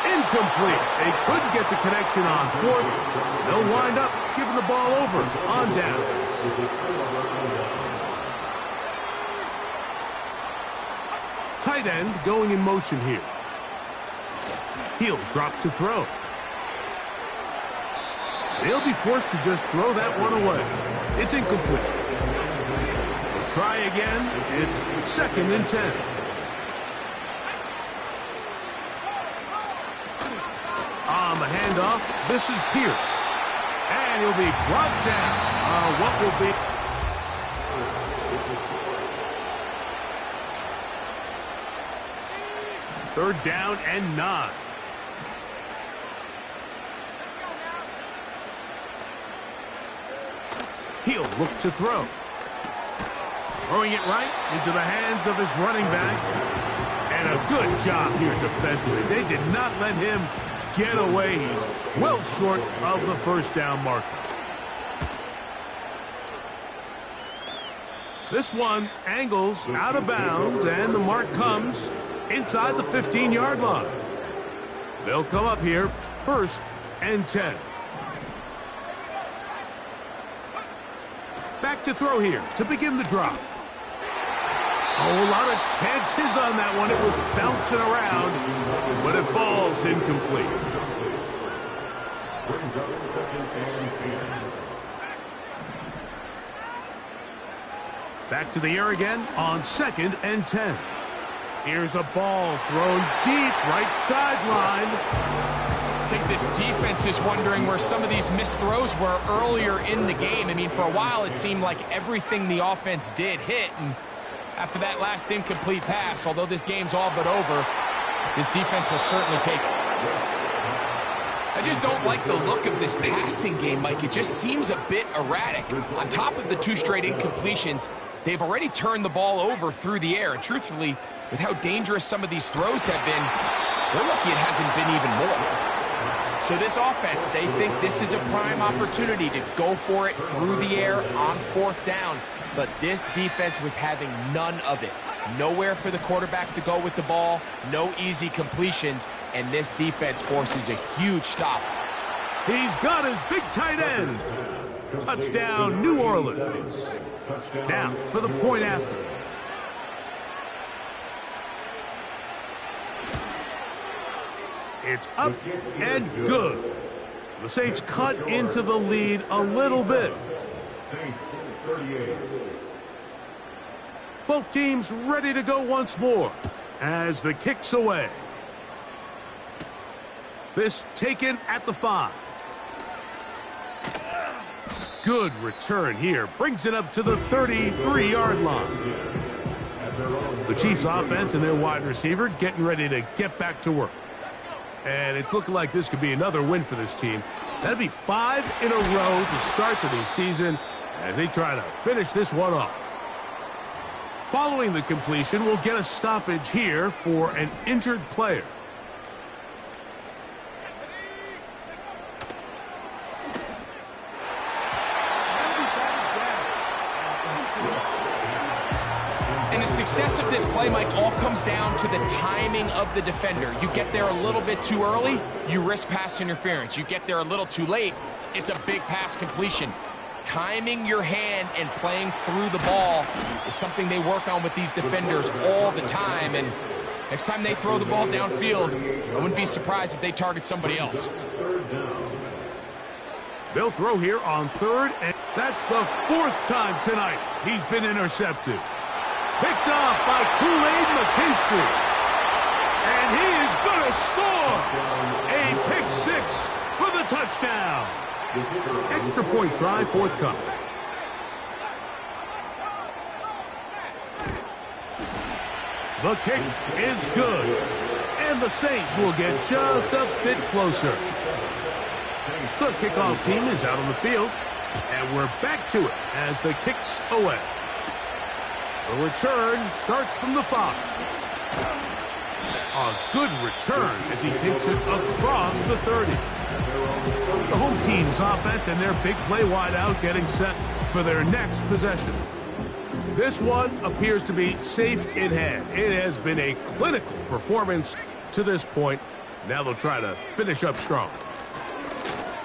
Incomplete. They couldn't get the connection on fourth. They'll wind up giving the ball over on downs. Tight end going in motion here. He'll drop to throw. They'll be forced to just throw that one away. It's incomplete. They'll try again. It's second and 10. On the handoff, this is Pierce. And he'll be brought down on what will be... Third down and 9. He'll look to throw. Throwing it right into the hands of his running back. And a good job here defensively. They did not let him get away. He's well short of the first down marker. This one angles out of bounds, and the mark comes inside the 15-yard line. They'll come up here first and 10. Back to throw here to begin the drop. A lot of chances on that one. It was bouncing around, but it falls incomplete.
Brings up second and 10.
Back to the air again on second and 10. Here's a ball thrown deep right sideline.
think this defense is wondering where some of these missed throws were earlier in the game. I mean, for a while it seemed like everything the offense did hit, and after that last incomplete pass, although this game's all but over, this defense will certainly take it. I just don't like the look of this passing game, Mike. It just seems a bit erratic. On top of the 2 straight incompletions, they've already turned the ball over through the air. And truthfully, with how dangerous some of these throws have been, they're lucky it hasn't been even more. So this offense, they think this is a prime opportunity to go for it through the air on 4th down. But this defense was having none of it. Nowhere for the quarterback to go with the ball, no easy completions, and this defense forces a huge stop.
He's got his big tight end. Touchdown, New Orleans. Now for the point after. It's up and good. The Saints cut into the lead a little bit.
Saints 38.
Both teams ready to go once more as the kick's away. This taken at the 5. Good return here. Brings it up to the 33-yard line. The Chiefs offense and their wide receiver getting ready to get back to work. And it's looking like this could be another win for this team. That'd be 5 in a row to start the new season as they try to finish this one off. Following the completion, we'll get a stoppage here for an injured player.
And the success of this play, Mike, all comes down to the timing of the defender. You get there a little bit too early, you risk pass interference. You get there a little too late, it's a big pass completion. Timing your hand and playing through the ball is something they work on with these defenders all the time. And next time they throw the ball downfield, I wouldn't be surprised if they target somebody else.
They'll throw here on 3rd, and that's the 4th time tonight he's been intercepted. Picked off by Kool-Aid McKinstry. And he is going to score! A pick 6 for the touchdown. Extra point try forthcoming. The kick is good. And the Saints will get just a bit closer. The kickoff team is out on the field. And we're back to it as the kick's away. The return starts from the 5. A good return as he takes it across the 30. The home team's offense and their big play wideout getting set for their next possession. This one appears to be safe in hand. It has been a clinical performance to this point. Now they'll try to finish up strong.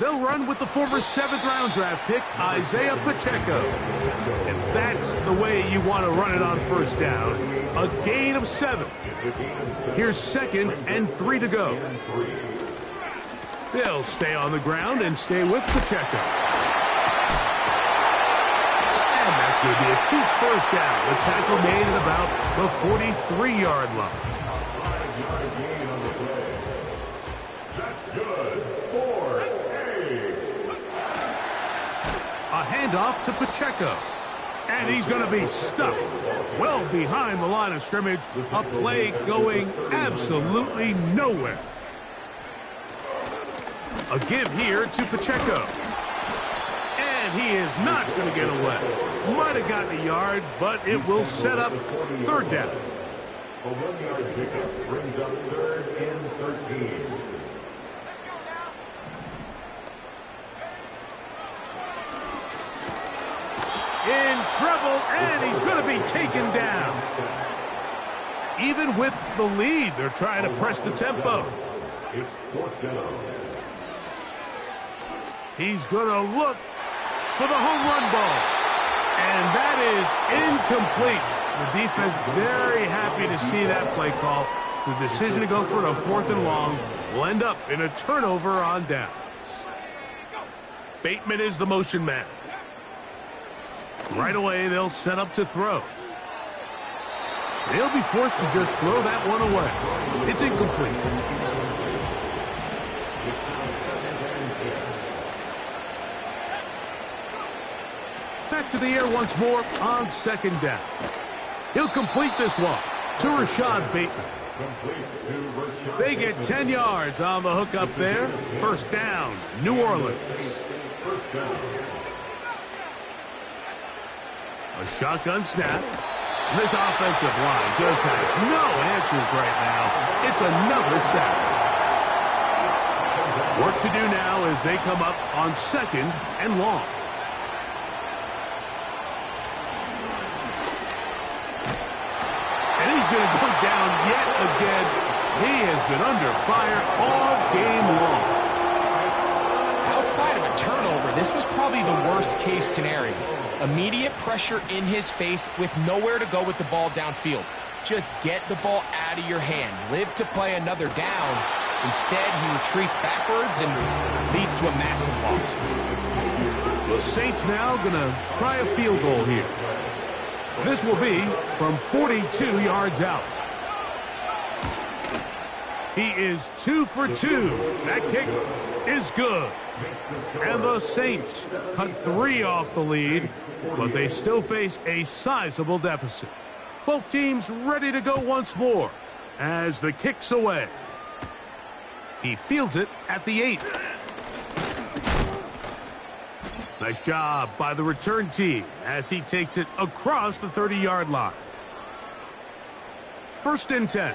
They'll run with the former 7th-round draft pick, Isaiah Pacheco. And that's the way you want to run it on 1st down. A gain of 7. Here's 2nd and 3 to go. They'll stay on the ground and stay with Pacheco. And that's going to be a Chiefs 1st down. The tackle made at about the 43-yard line.
5-yard gain on the play. That's good. 4-8.
A handoff to Pacheco. And he's going to be stuck well behind the line of scrimmage. A play going absolutely nowhere. A give here to Pacheco. And he is not going to get away. Might have gotten a yard, but it will set up 3rd down.
A 1-yard pickup brings up 3rd and 13.
In trouble, and he's going to be taken down. Even with the lead, they're trying to press the tempo.
It's 4th down.
He's going to look for the home run ball. And that is incomplete. The defense very happy to see that play call. The decision to go for it on 4th and long will end up in a turnover on downs. Bateman is the motion man. Right away, they'll set up to throw. They'll be forced to just throw that one away. It's incomplete. back to the air once more on second down. He'll complete this one to Rashad Bateman. They get 10 yards on the hook up there. First down, New Orleans. A shotgun snap. This offensive line just has no answers right now. It's another sack. Work to do now as they come up on second and long. And he's going to go down yet again. He has been under fire all game long.
Outside of a turnover, this was probably the worst case scenario. Immediate pressure in his face with nowhere to go with the ball downfield. Just get the ball out of your hand. Live to play another down. Instead, he retreats backwards and leads to a massive loss.
The Saints now going to try a field goal here. This will be from 42 yards out. He is 2 for 2. That kick is good. And the Saints cut 3 off the lead, but they still face a sizable deficit. Both teams ready to go once more as the kick's away. He fields it at the 8. Nice job by the return team as he takes it across the 30-yard line. First and 10.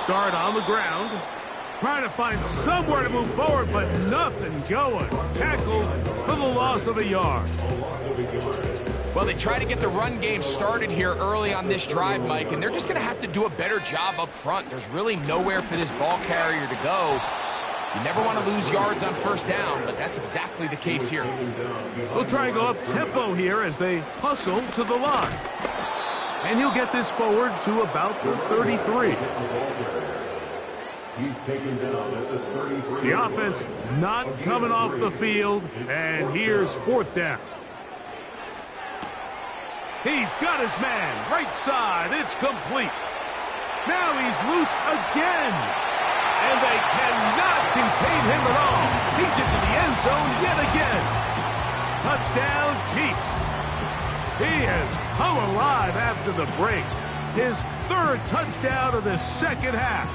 Start on the ground, trying to find somewhere to move forward, but nothing going. Tackled for the loss of a yard.
Well, they try to get the run game started here early on this drive, Mike, and they're just going to have to do a better job up front. There's really nowhere for this ball carrier to go. You never want to lose yards on first down, but that's exactly the case here.
They'll try and go up tempo here as they hustle to the line. And he'll get this forward to about the 33.
He's taken down at the 33.
The offense not coming off the field, and here's fourth down. He's got his man, right side, it's complete. Now he's loose again, and they cannot contain him at all. He's into the end zone yet again. Touchdown, Chiefs. He has come alive after the break. His third touchdown of the second half.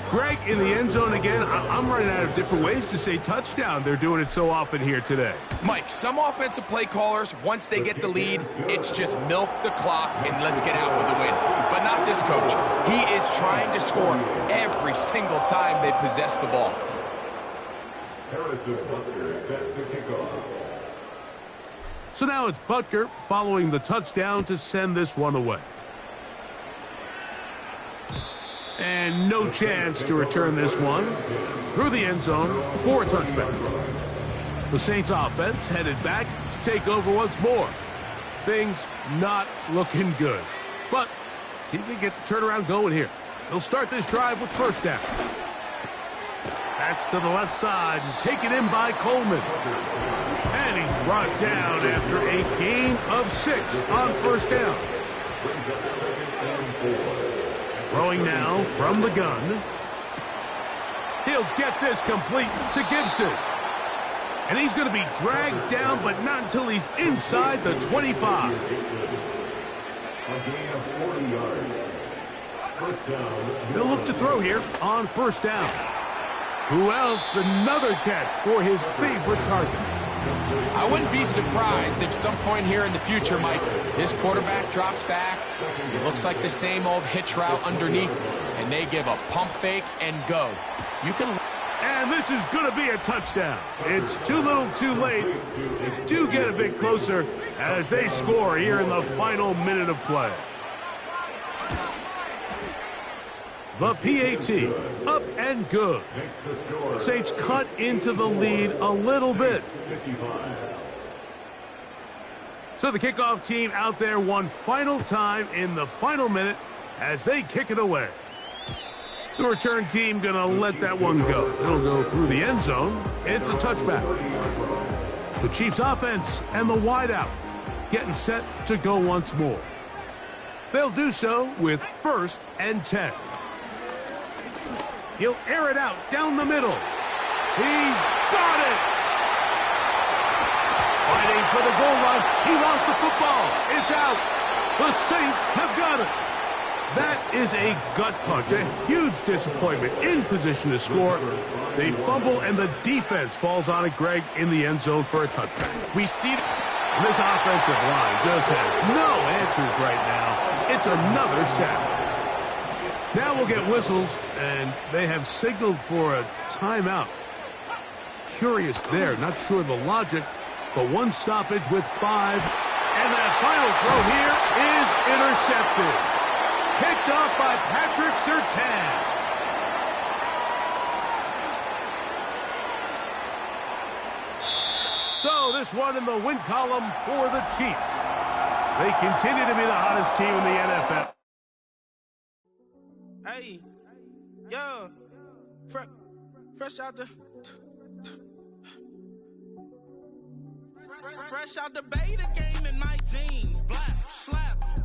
Greg, in the end zone again. I'm running out of different ways to say touchdown. They're doing it so often here today.
Mike, some offensive play callers, once they get the lead, it's just milk the clock and let's get out with a win. But not this coach. He is trying to score every single time they possess the ball.
Harrison Butker is set to kick off.
So now it's Butker following the touchdown to send this one away. And no chance to return this one through the end zone for a touchback. The Saints offense headed back to take over once more. Things not looking good. But see if they get the turnaround going here. They'll start this drive with first down. That's to the left side and taken in by Coleman. And he's brought down after a gain of 6 on first down. Throwing now from the gun. He'll get this complete to Gibson. And he's going to be dragged down, but not until he's inside the 25.
A gain of 40 yards. First down.
They'll look to throw here on first down. Who else? Another catch for his favorite target.
I wouldn't be surprised if some point here in the future, Mike, this quarterback drops back. It looks like the same old hitch route underneath, and they give a pump fake and go. You can.
And this is going to be a touchdown. It's too little too late. They do get a bit closer as they score here in the final minute of play. The PAT, up and good. Saints cut into the lead a little bit. So the kickoff team out there one final time in the final minute as they kick it away. The return team going to let that one go. It'll go through the end zone. It's a touchback. The Chiefs offense and the wideout getting set to go once more. They'll do so with 1st and 10. He'll air it out down the middle. He's got it! Fighting for the goal line. He lost the football. It's out. The Saints have got it. That is a gut punch, a huge disappointment in position to score. They fumble, and the defense falls on it, Greg, in the end zone for a touchback.
We see
this offensive line just has no answers right now. It's another sack. Now we'll get whistles, and they have signaled for a timeout. Curious there, not sure the logic, but one stoppage with 5. And that final throw here is intercepted. Picked off by Patrick Surtain. So this one in the win column for the Chiefs. They continue to be the hottest team in the NFL.
Hey, yo, fresh out the beta game in my jeans, black.